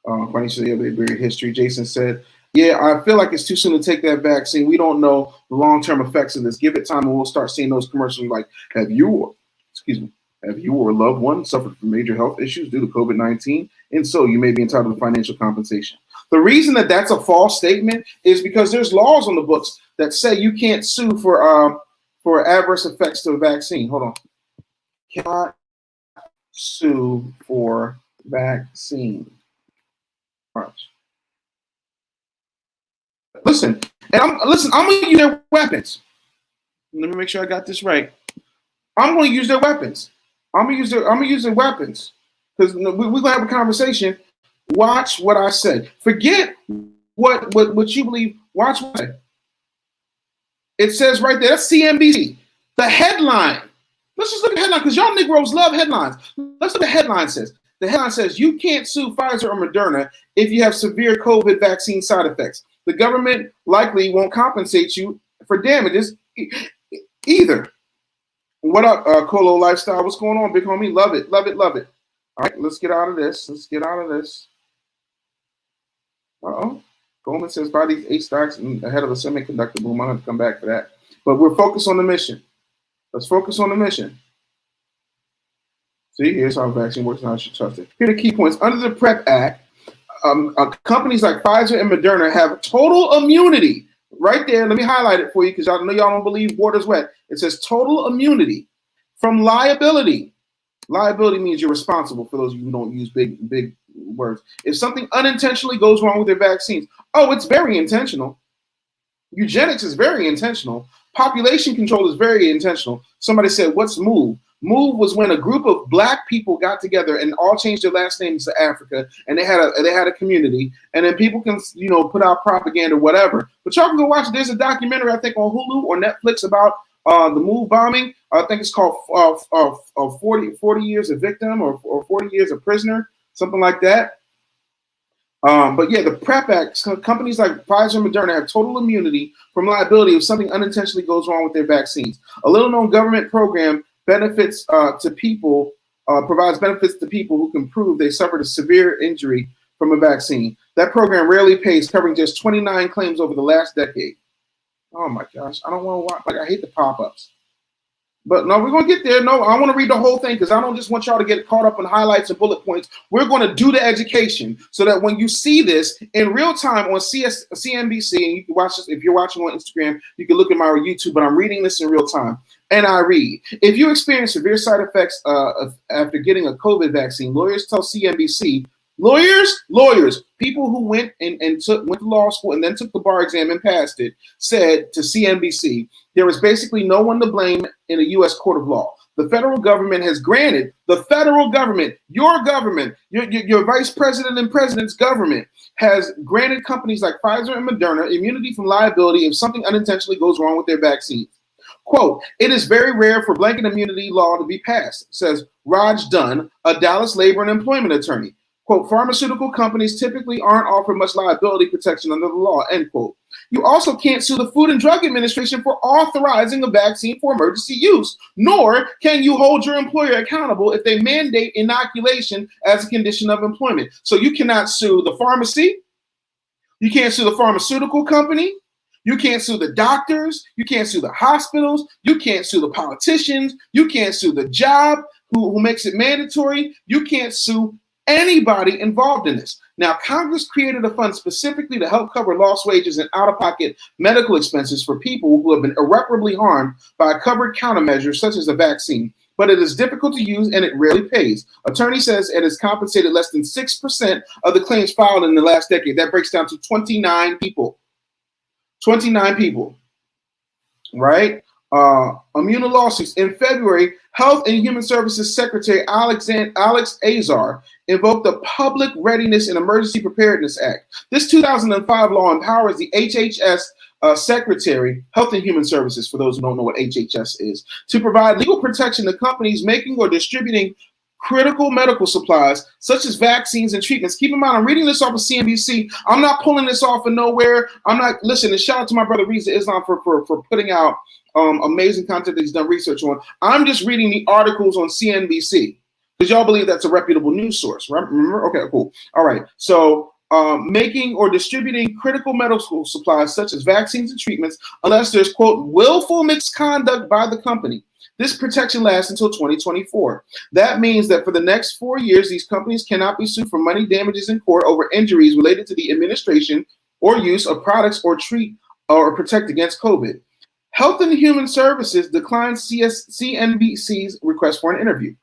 Financially, they buried history. Jason said, yeah, I feel like it's too soon to take that vaccine. We don't know the long-term effects of this. Give it time and we'll start seeing those commercials like, have you or a loved one suffered from major health issues due to COVID-19? And so you may be entitled to financial compensation. The reason that that's a false statement is because there's laws on the books that say you can't sue for adverse effects to a vaccine. Hold on. Cannot sue for vaccine. Watch. Listen, I'm gonna use their weapons. Let me make sure I got this right. I'm gonna use their weapons. I'm gonna use their weapons. Because we're gonna have a conversation. Watch what I say. Forget what you believe. Watch what I say. It says right there, that's CNBC. The headline. Let's just look at the headline because y'all Negroes love headlines. Let's look at the headline says. The headline says you can't sue Pfizer or Moderna if you have severe COVID vaccine side effects. The government likely won't compensate you for damages either. What up, Colo Lifestyle? What's going on, big homie? Love it, love it, love it. All right, let's get out of this. Uh-oh. Goldman says buy these 8 stocks ahead of a semiconductor boom. I'm going to come back for that. But we're focused on the mission. Let's focus on the mission. See, here's how vaccine works and how you should trust it. Here are the key points. Under the PrEP Act, companies like Pfizer and Moderna have total immunity. Right there, let me highlight it for you because y'all know y'all don't believe water's wet. It says total immunity from liability. Liability means you're responsible, for those of you who don't use big words. If something unintentionally goes wrong with their vaccines, it's very intentional. Eugenics is very intentional. Population control is very intentional. Somebody said, what's MOVE? MOVE was when a group of black people got together and all changed their last names to Africa, and they had a community, and then people can put out propaganda or whatever. But y'all can go watch it. There's a documentary I think on Hulu or Netflix about the MOVE bombing. I think it's called 40 Years a Victim or 40 Years a Prisoner, something like that. But yeah, the PrEP Act, companies like Pfizer and Moderna have total immunity from liability if something unintentionally goes wrong with their vaccines. A little-known government program provides benefits to people who can prove they suffered a severe injury from a vaccine. That program rarely pays, covering just 29 claims over the last decade. Oh my gosh, I don't want to watch. I hate the pop-ups. But no, we're going to get there. No, I want to read the whole thing because I don't just want y'all to get caught up in highlights and bullet points. We're going to do the education so that when you see this in real time on CNBC, and you can watch this, if you're watching on Instagram, you can look at my YouTube, but I'm reading this in real time. And I read, if you experience severe side effects after getting a COVID vaccine, lawyers tell CNBC, lawyers, people who went to law school and then took the bar exam and passed it, said to CNBC, there is basically no one to blame in a U.S. court of law. The federal government has granted, your government, your vice president and president's government has granted companies like Pfizer and Moderna immunity from liability if something unintentionally goes wrong with their vaccines. Quote, it is very rare for blanket immunity law to be passed, says Raj Dunn, a Dallas labor and employment attorney. Quote, pharmaceutical companies typically aren't offered much liability protection under the law, end quote. You also can't sue the Food and Drug Administration for authorizing a vaccine for emergency use, nor can you hold your employer accountable if they mandate inoculation as a condition of employment. So you cannot sue the pharmacy, you can't sue the pharmaceutical company, you can't sue the doctors, you can't sue the hospitals, you can't sue the politicians, you can't sue the job who makes it mandatory, you can't sue anybody involved in this. Now, Congress created a fund specifically to help cover lost wages and out-of-pocket medical expenses for people who have been irreparably harmed by a covered countermeasure such as a vaccine, but it is difficult to use and it rarely pays. Attorney says it has compensated less than 6% of the claims filed in the last decade. That breaks down to 29 people. 29 people, right? Immune lawsuits. In February, Health and Human Services Secretary Alex Azar invoked the Public Readiness and Emergency Preparedness Act. This 2005 law empowers the HHS Secretary, Health and Human Services, for those who don't know what HHS is, to provide legal protection to companies making or distributing critical medical supplies, such as vaccines and treatments. Keep in mind, I'm reading this off of CNBC. I'm not pulling this off of nowhere. I'm not, listen, and shout out to my brother Reza Islam for putting out amazing content that he's done research on. I'm just reading the articles on CNBC because y'all believe that's a reputable news source, right? Remember? Okay, cool. All right. So making or distributing critical medical supplies such as vaccines and treatments, unless there's, quote, willful misconduct by the company. This protection lasts until 2024. That means that for the next 4 years, these companies cannot be sued for money damages in court over injuries related to the administration or use of products or treat or protect against COVID. Health and Human Services declined CNBC's request for an interview.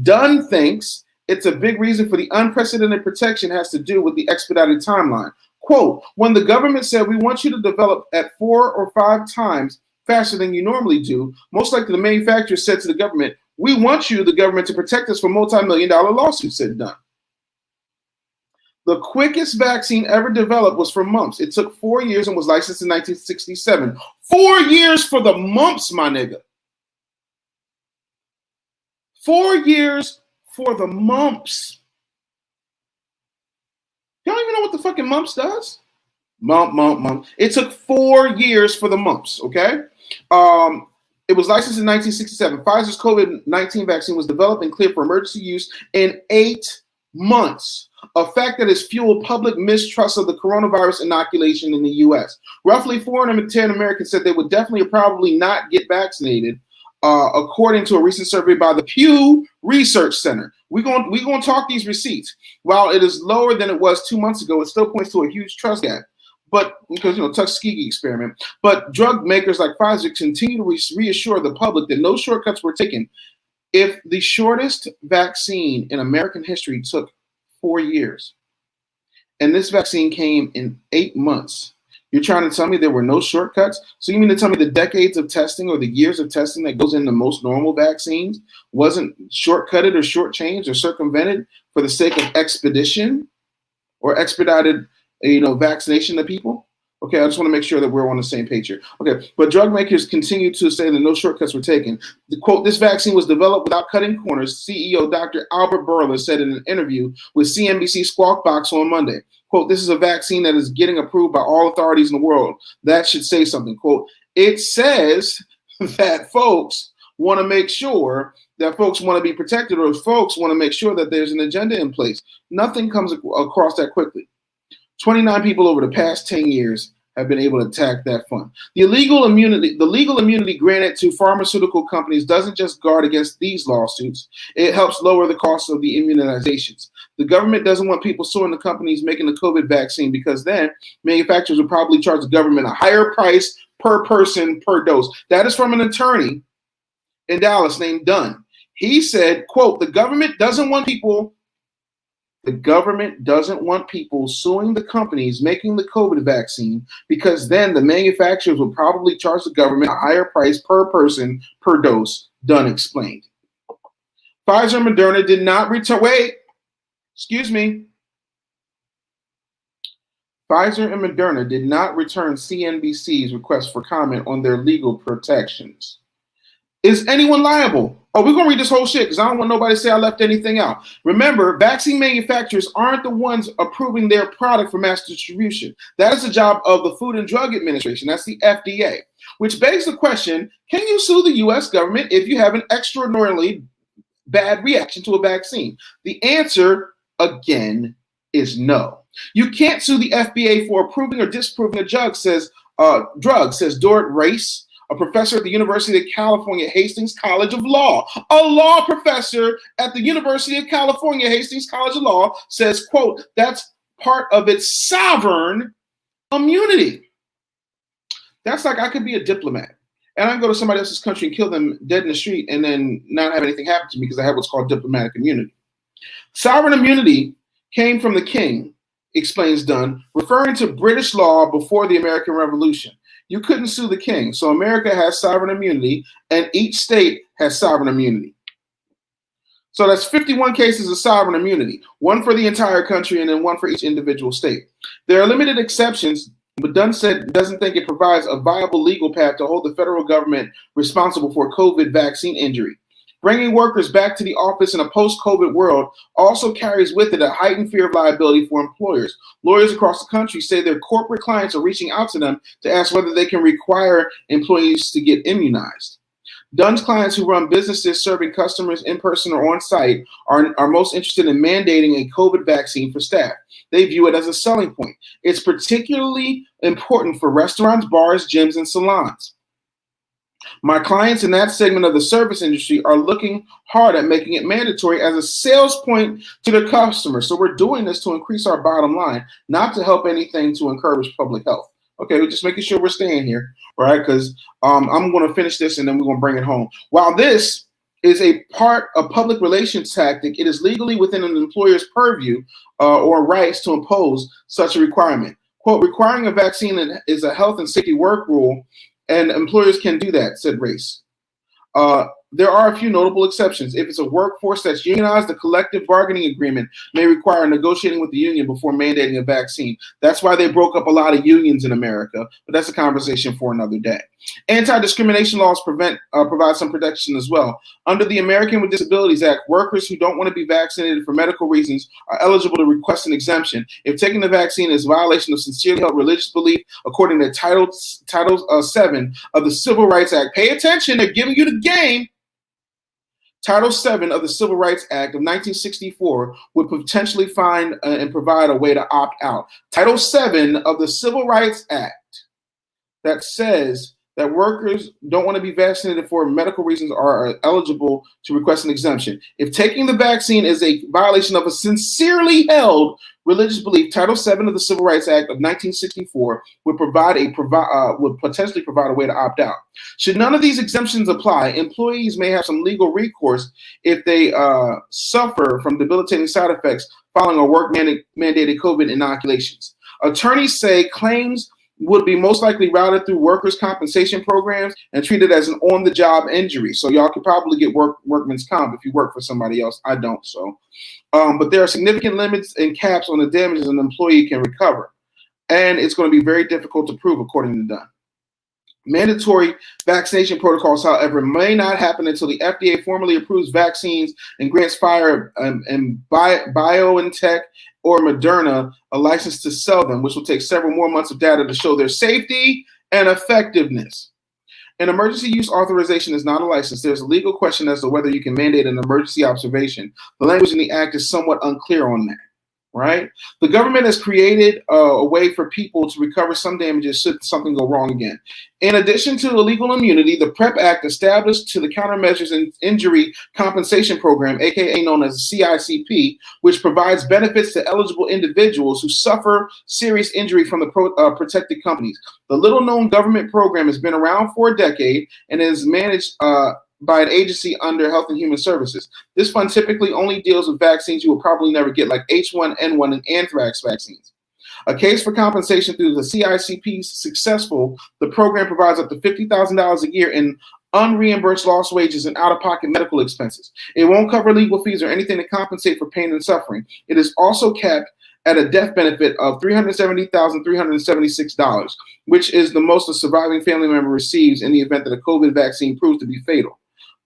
Dunn thinks it's a big reason for the unprecedented protection has to do with the expedited timeline. Quote, when the government said we want you to develop at 4 or 5 times faster than you normally do, most likely the manufacturer said to the government, we want you, the government, to protect us from multi-million-dollar lawsuits, said Dunn. The quickest vaccine ever developed was for mumps. It took 4 years and was licensed in 1967. 4 years for the mumps, my nigga. 4 years for the mumps. Y'all don't even know what the fucking mumps does? Mump. It took 4 years for the mumps, okay? It was licensed in 1967. Pfizer's COVID-19 vaccine was developed and cleared for emergency use in 8 months, a fact that has fueled public mistrust of the coronavirus inoculation in the U.S. Roughly 410 Americans said they would definitely or probably not get vaccinated, according to a recent survey by the Pew Research Center. We're going to talk these receipts. While it is lower than it was 2 months ago, it still points to a huge trust gap. But because, Tuskegee experiment. But drug makers like Pfizer continue to reassure the public that no shortcuts were taken. If the shortest vaccine in American history took 4 years, and this vaccine came in 8 months, you're trying to tell me there were no shortcuts? So you mean to tell me the decades of testing or the years of testing that goes into most normal vaccines wasn't shortcutted or shortchanged or circumvented for the sake of expedition or expedited vaccination of people? Okay, I just want to make sure that we're on the same page here. Okay, but drug makers continue to say that no shortcuts were taken. The quote, "This vaccine was developed without cutting corners," CEO Dr. Albert Bourla said in an interview with CNBC Squawk Box on Monday. Quote, "This is a vaccine that is getting approved by all authorities in the world." That should say something. Quote, "It says that folks want to make sure that folks want to be protected, or folks want to make sure that there's an agenda in place." Nothing comes across that quickly. 29 people over the past 10 years have been able to attack that fund. The legal immunity granted to pharmaceutical companies doesn't just guard against these lawsuits. It helps lower the cost of the immunizations. The government doesn't want people suing the companies making the COVID vaccine, because then manufacturers would probably charge the government a higher price per person per dose. That is from an attorney in Dallas named Dunn. He said, quote, the government doesn't want people suing the companies making the COVID vaccine, because then the manufacturers will probably charge the government a higher price per person per dose, Dunn explained. Pfizer and Moderna did not return. Pfizer and Moderna did not return CNBC's request for comment on their legal protections. Is anyone liable? Oh, we're going to read this whole shit because I don't want nobody to say I left anything out. Remember, vaccine manufacturers aren't the ones approving their product for mass distribution. That is the job of the Food and Drug Administration. That's the FDA. Which begs the question, can you sue the U.S. government if you have an extraordinarily bad reaction to a vaccine? The answer, again, is no. You can't sue the FDA for approving or disapproving a drug, says Dorit Race, a professor at the University of California, Hastings College of Law. A law professor at the University of California, Hastings College of Law says, quote, that's part of its sovereign immunity. That's like I could be a diplomat and I can go to somebody else's country and kill them dead in the street and then not have anything happen to me because I have what's called diplomatic immunity. Sovereign immunity came from the king, explains Dunn, referring to British law before the American Revolution. You couldn't sue the king. So America has sovereign immunity and each state has sovereign immunity. So that's 51 cases of sovereign immunity, one for the entire country and then one for each individual state. There are limited exceptions, but Dunn said doesn't think it provides a viable legal path to hold the federal government responsible for COVID vaccine injury. Bringing workers back to the office in a post-COVID world also carries with it a heightened fear of liability for employers. Lawyers across the country say their corporate clients are reaching out to them to ask whether they can require employees to get immunized. Dunn's clients who run businesses serving customers in person or on site are most interested in mandating a COVID vaccine for staff. They view it as a selling point. It's particularly important for restaurants, bars, gyms, and salons. My clients in that segment of the service industry are looking hard at making it mandatory as a sales point to their customers. So we're doing this to increase our bottom line, not to help anything to encourage public health. Okay, we're just making sure we're staying here, right? Because I'm going to finish this and then we're going to bring it home. While this is a part of public relations tactic, it is legally within an employer's purview or rights to impose such a requirement. Quote, requiring a vaccine is a health and safety work rule, and employers can do that, said Race. there are a few notable exceptions. If it's a workforce that's unionized, the collective bargaining agreement may require negotiating with the union before mandating a vaccine. That's why they broke up a lot of unions in America, but that's a conversation for another day. Anti-discrimination laws provide some protection as well. Under the American with Disabilities Act, workers who don't want to be vaccinated for medical reasons are eligible to request an exemption if taking the vaccine is a violation of sincerely held religious belief, according to Title 7 of the Civil Rights Act. Pay attention, they're giving you the game. Title 7 of the Civil Rights Act of 1964 would potentially find and provide a way to opt out. Title 7 of the Civil Rights Act that says that workers don't want to be vaccinated for medical reasons are eligible to request an exemption. If taking the vaccine is a violation of a sincerely held religious belief, Title 7 of the Civil Rights Act of 1964 would potentially provide a way to opt out. Should none of these exemptions apply, employees may have some legal recourse if they suffer from debilitating side effects following a work-mandated COVID inoculations. Attorneys say claims would be most likely routed through workers' compensation programs and treated as an on-the-job injury. So y'all could probably get workman's comp if you work for somebody else. I don't, so. But there are significant limits and caps on the damages an employee can recover. And it's going to be very difficult to prove, according to Dunn. Mandatory vaccination protocols, however, may not happen until the FDA formally approves vaccines and grants Pfizer and BioNTech or Moderna a license to sell them, which will take several more months of data to show their safety and effectiveness. An emergency use authorization is not a license. There's a legal question as to whether you can mandate an emergency observation. The language in the act is somewhat unclear on that, right? The government has created a way for people to recover some damages should something go wrong again. In addition to illegal immunity, the PrEP Act established to the Countermeasures and Injury Compensation Program, aka known as the CICP, which provides benefits to eligible individuals who suffer serious injury from the protected companies. The little-known government program has been around for a decade and is managed by an agency under Health and Human Services. This fund typically only deals with vaccines you will probably never get, like H1N1 and anthrax vaccines. A case for compensation through the CICP is successful. The program provides up to $50,000 a year in unreimbursed lost wages and out-of-pocket medical expenses. It won't cover legal fees or anything to compensate for pain and suffering. It is also capped at a death benefit of $370,376, which is the most a surviving family member receives in the event that a COVID vaccine proves to be fatal.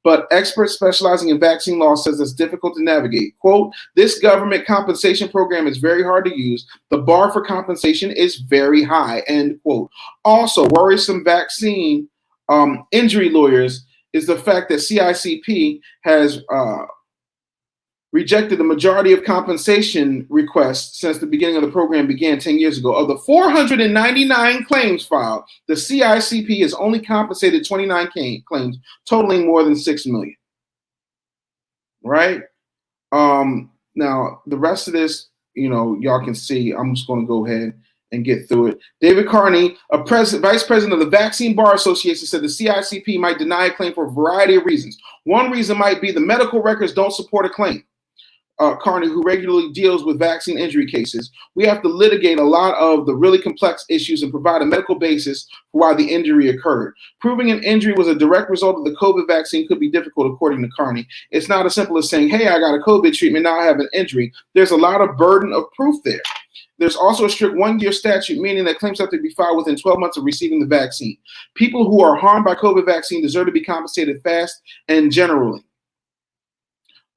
But experts specializing in vaccine law says it's difficult to navigate. Quote, this government compensation program is very hard to use. The bar for compensation is very high, end quote. Also, worrisome vaccine injury lawyers is the fact that CICP has rejected the majority of compensation requests since the beginning of the program began 10 years ago. Of the 499 claims filed, the CICP has only compensated 29 claims, totaling more than $6 million. Right? Now, the rest of this, y'all can see. I'm just going to go ahead and get through it. David Carney, vice president of the Vaccine Bar Association, said the CICP might deny a claim for a variety of reasons. One reason might be the medical records don't support a claim. Carney, who regularly deals with vaccine injury cases, we have to litigate a lot of the really complex issues and provide a medical basis for why the injury occurred. Proving an injury was a direct result of the COVID vaccine could be difficult, according to Carney. It's not as simple as saying, hey, I got a COVID treatment, now I have an injury. There's a lot of burden of proof there. There's also a strict one-year statute, meaning that claims have to be filed within 12 months of receiving the vaccine. People who are harmed by COVID vaccine deserve to be compensated fast and generally.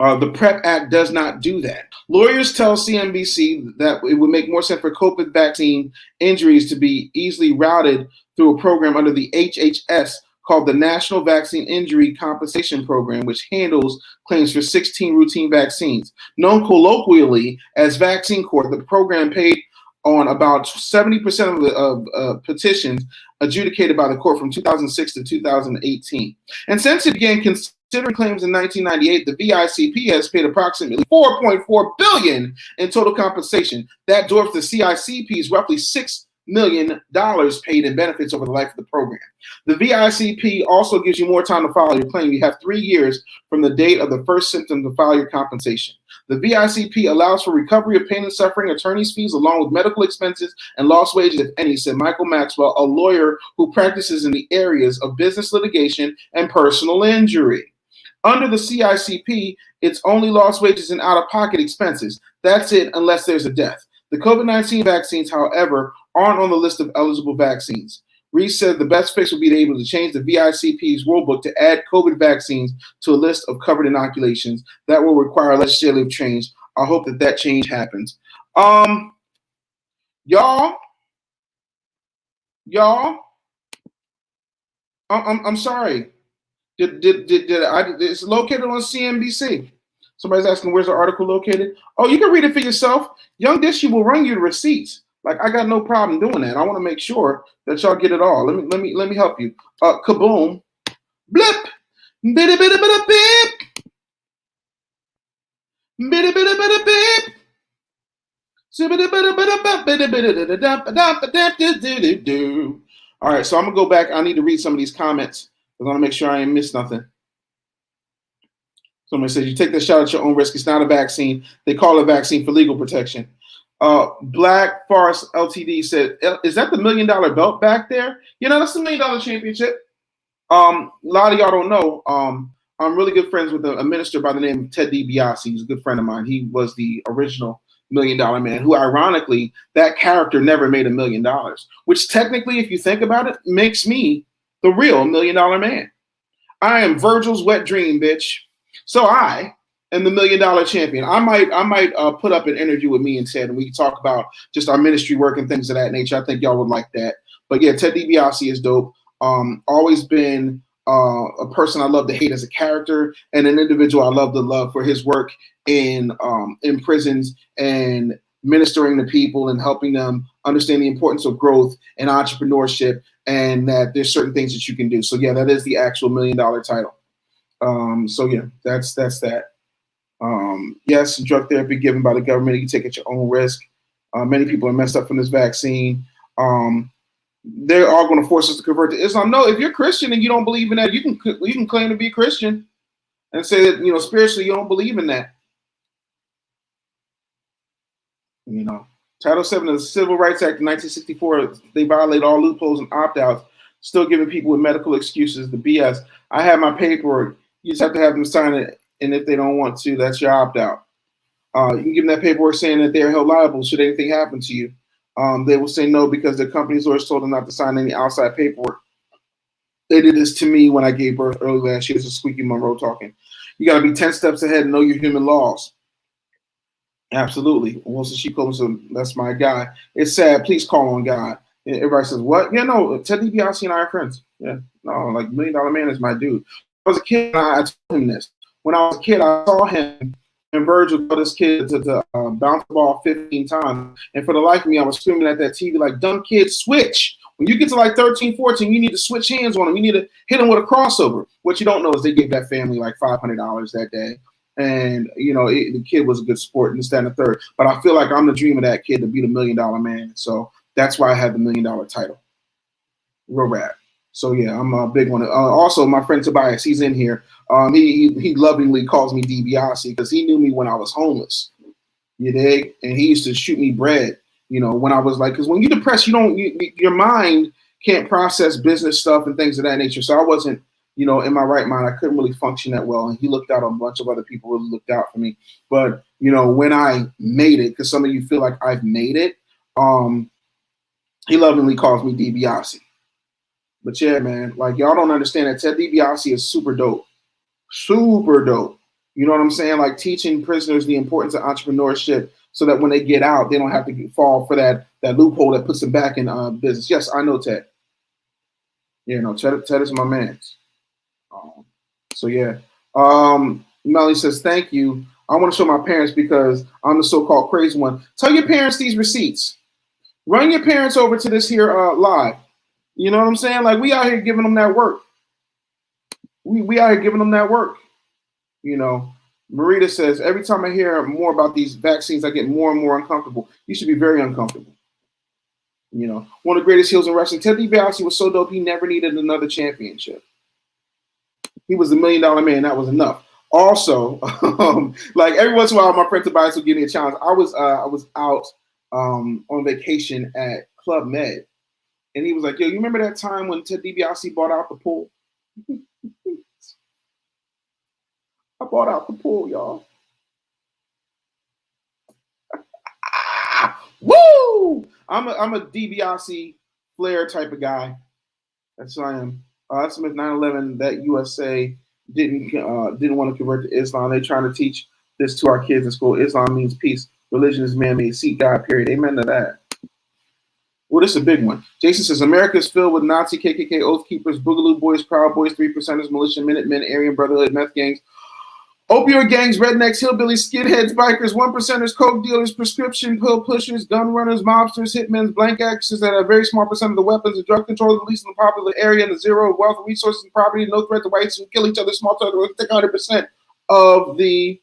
The PrEP Act does not do that. Lawyers tell CNBC that it would make more sense for COVID vaccine injuries to be easily routed through a program under the HHS called the National Vaccine Injury Compensation Program, which handles claims for 16 routine vaccines. Known colloquially as Vaccine Court, the program paid on about 70% of petitions adjudicated by the court from 2006 to 2018. And since it began considering claims in 1998, the VICP has paid approximately $4.4 billion in total compensation. That dwarfs the CICP's roughly $6 million paid in benefits over the life of the program. The VICP also gives you more time to file your claim. You have 3 years from the date of the first symptom to file your compensation. The VICP allows for recovery of pain and suffering, attorney's fees, along with medical expenses and lost wages, if any, said Michael Maxwell, a lawyer who practices in the areas of business litigation and personal injury. Under the CICP, it's only lost wages and out-of-pocket expenses. That's it, unless there's a death. The COVID-19 vaccines, however, aren't on the list of eligible vaccines. Reese said the best fix would be to be able to change the VICP's rulebook to add COVID vaccines to a list of covered inoculations. That will require legislative change. I hope that change happens. Y'all, I'm sorry. It's located on CNBC. Somebody's asking where's the article located. Oh, you can read it for yourself. Young Dishy will run you the receipts. Like, I got no problem doing that. I want to make sure that y'all get it all. Let me help you. Kaboom, blip, bitty bitty bitty beep, bitty bitty bitty beep. All right, so I'm gonna go back. I need to read some of these comments. I want to make sure I ain't missed nothing. Somebody says you take the shot at your own risk. It's not a vaccine. They call it a vaccine for legal protection. Black Forest LTD said, "Is that the $1 million belt back there? You know, that's the $1 million championship." A lot of y'all don't know. I'm really good friends with a minister by the name of Ted DiBiase. He's a good friend of mine. He was the original $1 Million Man, who ironically, that character never made $1 million, which technically, if you think about it, makes me the real $1 Million Man. I am Virgil's wet dream, bitch. So I am the $1 Million champion. I might put up an interview with me and Ted, and we can talk about just our ministry work and things of that nature. I think y'all would like that. But yeah, Ted DiBiase is dope. Always been a person I love to hate as a character, and an individual I love to love for his work in prisons and ministering to people and helping them understand the importance of growth and entrepreneurship, and that there's certain things that you can do. So yeah, that is the actual $1 million title. So yeah, that's that. Yes, drug therapy given by the government. You can take at your own risk. Many people are messed up from this vaccine. They are going to force us to convert to Islam. No, if you're Christian and you don't believe in that, you can claim to be Christian and say that, you know, spiritually you don't believe in that. You know, Title VII of the Civil Rights Act of 1964, they violate all loopholes and opt-outs, still giving people with medical excuses the BS. I have my paperwork. You just have to have them sign it, and if they don't want to, that's your opt-out. You can give them that paperwork saying that they're held liable should anything happen to you. They will say no because the company's lawyers told them not to sign any outside paperwork. They did this to me when I gave birth early last year. It's a Squeaky Monroe talking. You got to be 10 steps ahead and know your human laws. Absolutely. Wilson She Combs, that's my guy. It's sad. Please call on God. And everybody says, what? Yeah, no, Ted DiBiase and I are friends. Yeah, no, like $1 Million Man is my dude. When I was a kid, I told him this. When I was a kid, I saw him and Virgil got this kid to bounce the ball 15 times. And for the life of me, I was screaming at that TV like, dumb kid, switch. When you get to like 13, 14, you need to switch hands on him. You need to hit him with a crossover. What you don't know is they gave that family like $500 that day. And, you know, the kid was a good sport and this, that, and the third. But I feel like I'm the dream of that kid to be the $1 Million Man. So that's why I have the $1 Million title. Real rap. So, yeah, I'm a big one. Also, my friend Tobias, he's in here. He lovingly calls me DiBiase because he knew me when I was homeless. You dig? And he used to shoot me bread, you know, when I was like, because when you're depressed, your mind can't process business stuff and things of that nature. So I wasn't, you know, in my right mind. I couldn't really function that well. And he looked out on a bunch of other people really looked out for me. But, you know, when I made it, because some of you feel like I've made it, he lovingly calls me DiBiase. But yeah, man, like y'all don't understand that Ted DiBiase is super dope. Super dope. You know what I'm saying? Like teaching prisoners the importance of entrepreneurship so that when they get out, they don't have to fall for that loophole that puts them back in business. Yes, I know Ted. You know, Ted is my man. So yeah. Melanie says, thank you. I want to show my parents because I'm the so-called crazy one. Tell your parents these receipts. Run your parents over to this here live. You know what I'm saying? Like we out here giving them that work. We out here giving them that work. You know, Marita says, every time I hear more about these vaccines, I get more and more uncomfortable. You should be very uncomfortable. You know, one of the greatest heels in wrestling. Ted DiBiase was so dope, he never needed another championship. He was the $1 Million Man. That was enough. Also, like every once in a while, my friend Tobias would give me a challenge. I was out on vacation at Club Med. And he was like, yo, you remember that time when Ted DiBiase bought out the pool? bought out the pool, y'all. Woo! I'm a DiBiase Flair type of guy. That's who I am. Smith 9/11. That USA didn't want to convert to Islam. They're trying to teach this to our kids in school. Islam means peace. Religion is man-made. Seek God. Period. Amen to that. Well, this is a big one. Jason says America is filled with Nazi, KKK, Oath Keepers, Boogaloo Boys, Proud Boys, 3%ers, Militia, Minutemen, Aryan Brotherhood, meth gangs, opioid gangs, rednecks, hillbillies, skinheads, bikers, 1%ers, coke dealers, prescription pill pushers, gun runners, mobsters, hitmen, blank actors that have a very small percent of the weapons and drug control, at least in the popular area, and the zero wealth, resources, and property, no threat to whites who kill each other, small total, take 100% of the.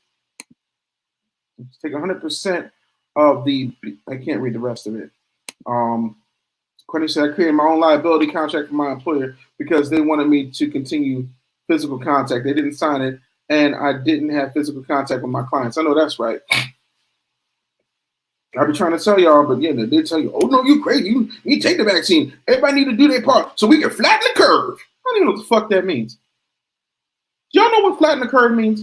Take 100% of the. I can't read the rest of it. Courtney said, I created my own liability contract for my employer because they wanted me to continue physical contact. They didn't sign it, and I didn't have physical contact with my clients. I know that's right. I've been trying to tell y'all, but yeah, they tell you, oh, no, you crazy. You need to take the vaccine. Everybody need to do their part so we can flatten the curve. I don't even know what the fuck that means. Do y'all know what flatten the curve means?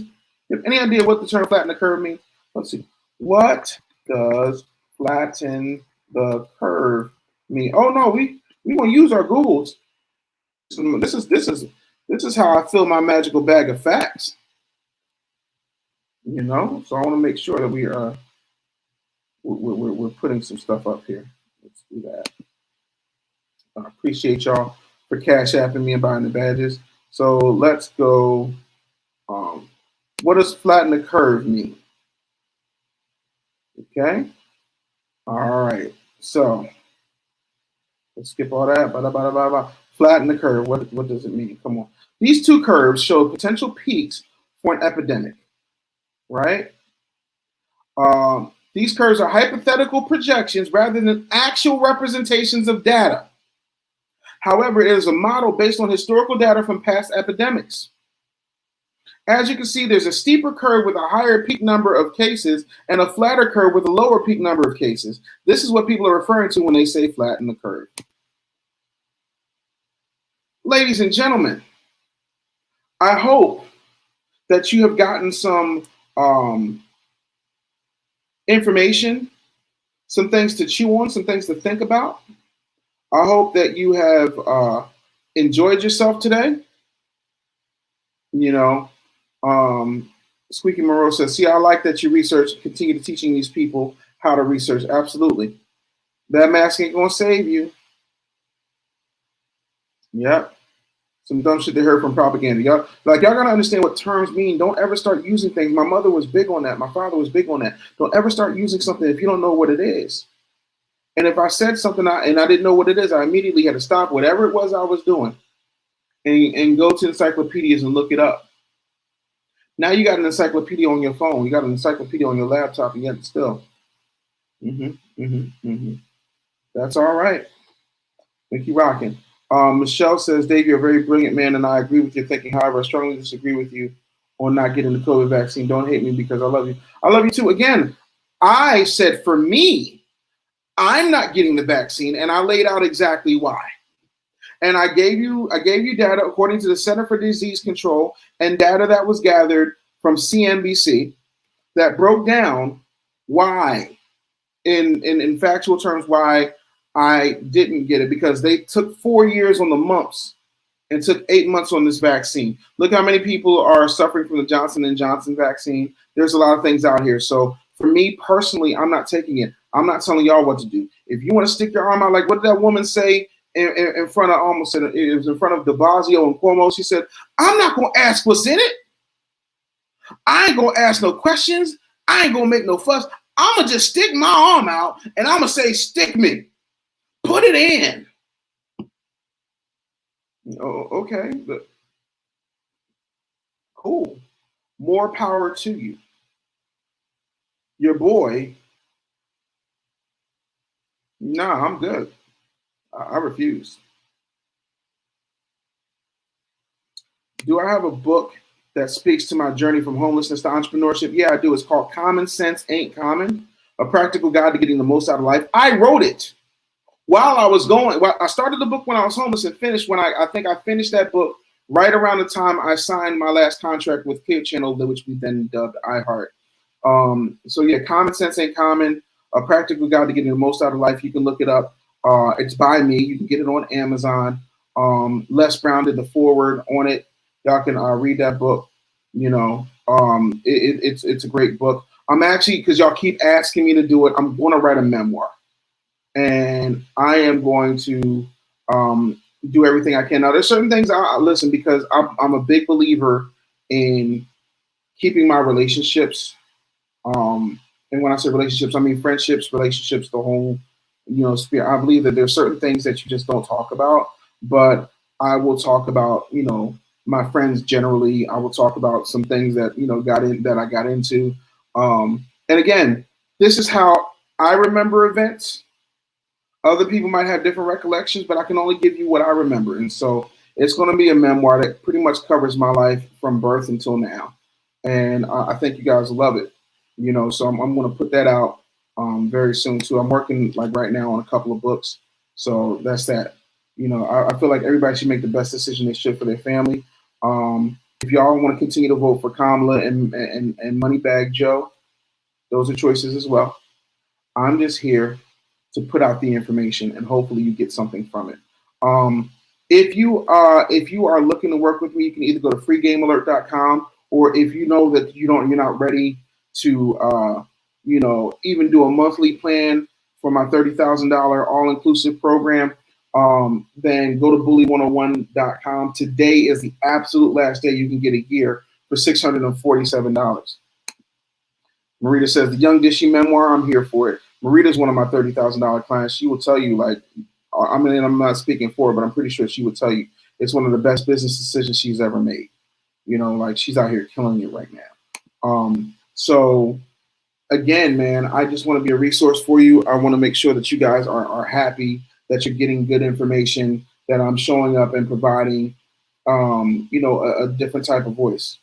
You have any idea what the term flatten the curve means? Let's see. What does flatten the curve mean? Oh no, we want to use our Googles. This is how I fill my magical bag of facts. You know, so I want to make sure that we're putting some stuff up here. Let's do that. I appreciate y'all for cash apping me and buying the badges. So let's go. What does flatten the curve mean? Okay. All right. So let's skip all that. Flatten the curve. What does it mean? Come on. These two curves show potential peaks for an epidemic, right? These curves are hypothetical projections rather than actual representations of data. However, it is a model based on historical data from past epidemics. As you can see, there's a steeper curve with a higher peak number of cases and a flatter curve with a lower peak number of cases. This is what people are referring to when they say flatten the curve. Ladies and gentlemen, I hope that you have gotten some information, some things to chew on, some things to think about. I hope that you have enjoyed yourself today. You know, Squeaky Moreau says, see, I like that you research, continue to teaching these people how to research. Absolutely. That mask ain't going to save you. Yep. Some dumb shit they heard from propaganda. Y'all got to understand what terms mean. Don't ever start using things. My mother was big on that. My father was big on that. Don't ever start using something if you don't know what it is. And if I said something and I didn't know what it is, I immediately had to stop whatever it was I was doing and go to encyclopedias and look it up. Now you got an encyclopedia on your phone. You got an encyclopedia on your laptop, and yet still. That's all right. Thank you, rocking. Michelle says, Dave, you're a very brilliant man, and I agree with your thinking. However, I strongly disagree with you on not getting the COVID vaccine. Don't hate me because I love you. I love you too. Again, I said for me, I'm not getting the vaccine, and I laid out exactly why. And I gave you data according to the Center for Disease Control and data that was gathered from CNBC that broke down why, in factual terms, why I didn't get it, because they took 4 years on the mumps and took 8 months on this vaccine. Look how many people are suffering from the Johnson & Johnson vaccine. There's a lot of things out here. So for me personally, I'm not taking it. I'm not telling y'all what to do. If you want to stick your arm out, like what did that woman say in front of, almost it was in front of de Blasio and Cuomo? She said, I'm not going to ask what's in it. I ain't going to ask no questions. I ain't going to make no fuss. I'm going to just stick my arm out and I'm going to say, stick me. Put it in. Oh, okay. But cool. More power to you. Your boy. Nah, I'm good. I refuse. Do I have a book that speaks to my journey from homelessness to entrepreneurship? Yeah, I do. It's called Common Sense Ain't Common, a practical guide to getting the most out of life. I wrote it while I was going. Well, I started the book when I was homeless and finished when I think I finished that book right around the time I signed my last contract with Clear Channel, which we then dubbed iHeart. So yeah, Common Sense Ain't Common, a practical guide to getting the most out of life. You can look it up. It's by me. You can get it on Amazon. Les Brown did the foreword on it. Y'all can read that book. You know, it's a great book. I'm actually, because y'all keep asking me to do it, I'm going to write a memoir, and I am going to do everything I can. Now, there's certain things I listen, because I'm a big believer in keeping my relationships. And when I say relationships, I mean friendships, relationships, the whole, sphere. I believe that there's certain things that you just don't talk about, but I will talk about, my friends generally. I will talk about some things that, I got into. And again, this is how I remember events. Other people might have different recollections, but I can only give you what I remember. And so it's going to be a memoir that pretty much covers my life from birth until now. And I think you guys love it. So I'm going to put that out very soon too. I'm working like right now on a couple of books. So that's that. I feel like everybody should make the best decision they should for their family. If y'all want to continue to vote for Kamala and Moneybag Joe, those are choices as well. I'm just here to put out the information, and hopefully you get something from it. If you are looking to work with me, you can either go to freegamealert.com, or if you know that you're not ready to even do a monthly plan for my $30,000 all-inclusive program, then go to bully101.com. Today is the absolute last day you can get a year for $647. Marita says, the Young Dishy memoir, I'm here for it. Marita's one of my $30,000 clients. She will tell you, I'm not speaking for her, but I'm pretty sure she would tell you it's one of the best business decisions she's ever made. She's out here killing it right now. So again, man, I just want to be a resource for you. I want to make sure that you guys are happy, that you're getting good information, that I'm showing up and providing, a different type of voice.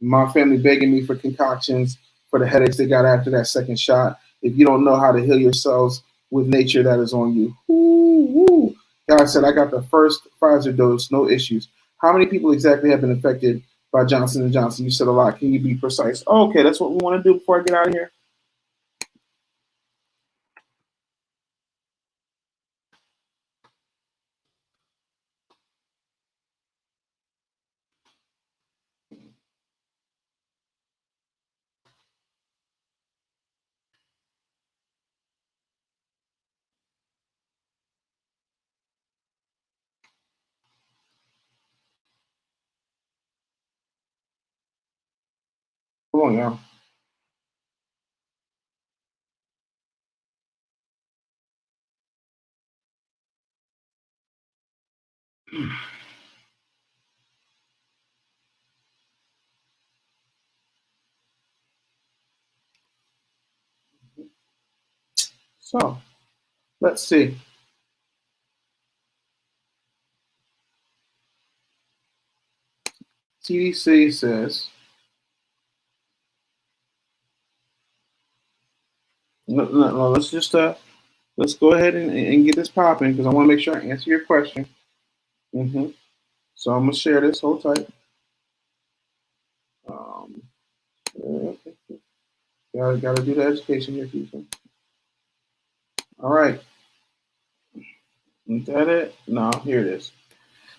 My family begging me for concoctions for the headaches they got after that second shot. If you don't know how to heal yourselves with nature, that is on you. Woo. God said, I got the first Pfizer dose, no issues. How many people exactly have been affected by Johnson & Johnson? You said a lot. Can you be precise? Oh, okay, that's what we want to do before I get out of here. Hold on, y'all. So, let's see. CDC says, no, let's just let's go ahead and get this popping, because I want to make sure I answer your question. So I'm gonna share this. Hold tight. Gotta do the education here, people. All right. Is that it? No, here it is.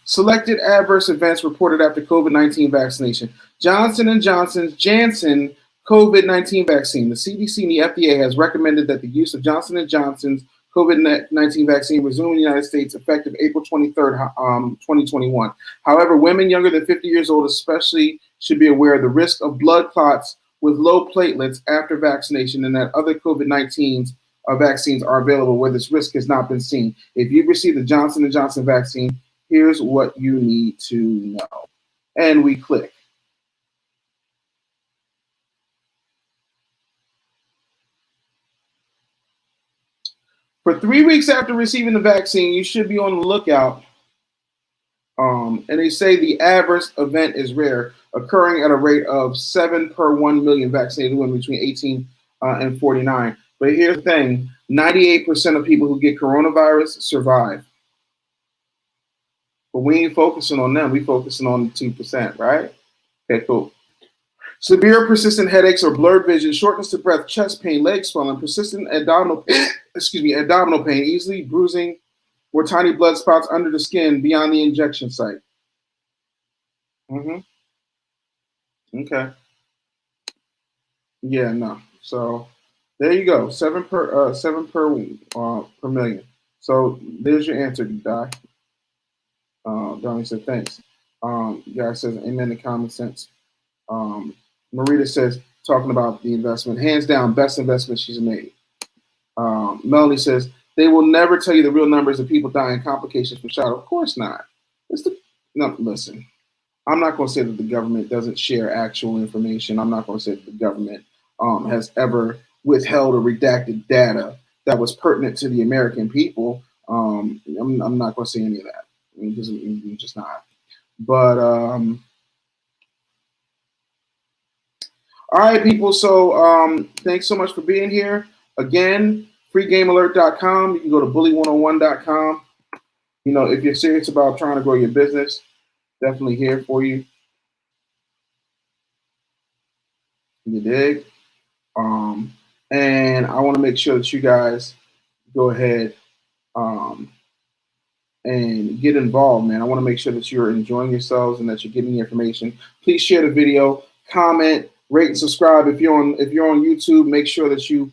Selected adverse events reported after COVID-19 vaccination. Johnson & Johnson's Janssen COVID-19 vaccine. The CDC and the FDA has recommended that the use of Johnson & Johnson's COVID-19 vaccine resume in the United States effective April 23rd, 2021. However, women younger than 50 years old especially should be aware of the risk of blood clots with low platelets after vaccination, and that other COVID-19 vaccines are available where this risk has not been seen. If you've received the Johnson & Johnson vaccine, here's what you need to know. And we click. For 3 weeks after receiving the vaccine, you should be on the lookout. And they say the adverse event is rare, occurring at a rate of 7 per 1 million vaccinated women between 18 and 49. But here's the thing, 98% of people who get coronavirus survive. But we ain't focusing on them. We focusing on the 2%, right? Okay, cool. Severe persistent headaches or blurred vision, shortness of breath, chest pain, leg swelling, persistent abdominal abdominal pain, easily bruising or tiny blood spots under the skin beyond the injection site. Okay. Yeah, no. So there you go. 7 per million. So there's your answer, Di. Donnie said thanks. Guy says amen to common sense. Marita says, talking about the investment, hands down, best investment she's made. Melanie says, they will never tell you the real numbers of people dying in complications from shot. Of course not. No, listen, I'm not going to say that the government doesn't share actual information. I'm not going to say that the government has ever withheld or redacted data that was pertinent to the American people. I'm not going to say any of that. I'm just not. But all right, people. So thanks so much for being here. Again, freegamealert.com. You can go to bully101.com. You know, if you're serious about trying to grow your business, definitely here for you. You dig? And I want to make sure that you guys go ahead and get involved, man. I want to make sure that you're enjoying yourselves and that you're getting the information. Please share the video, comment, rate, and subscribe. If you're on YouTube, make sure that you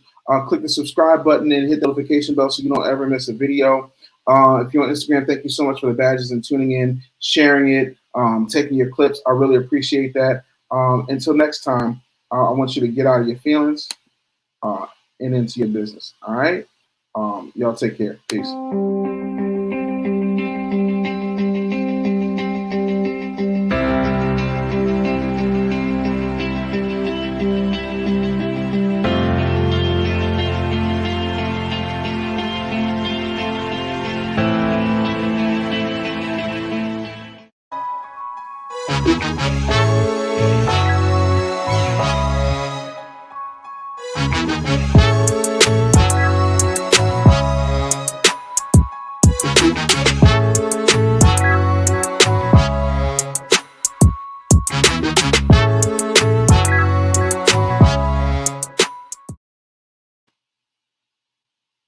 click the subscribe button and hit the notification bell so you don't ever miss a video. If you're on Instagram, thank you so much for the badges and tuning in, sharing it, taking your clips. I really appreciate that. Until next time, I want you to get out of your feelings and into your business. All right? Y'all take care. Peace.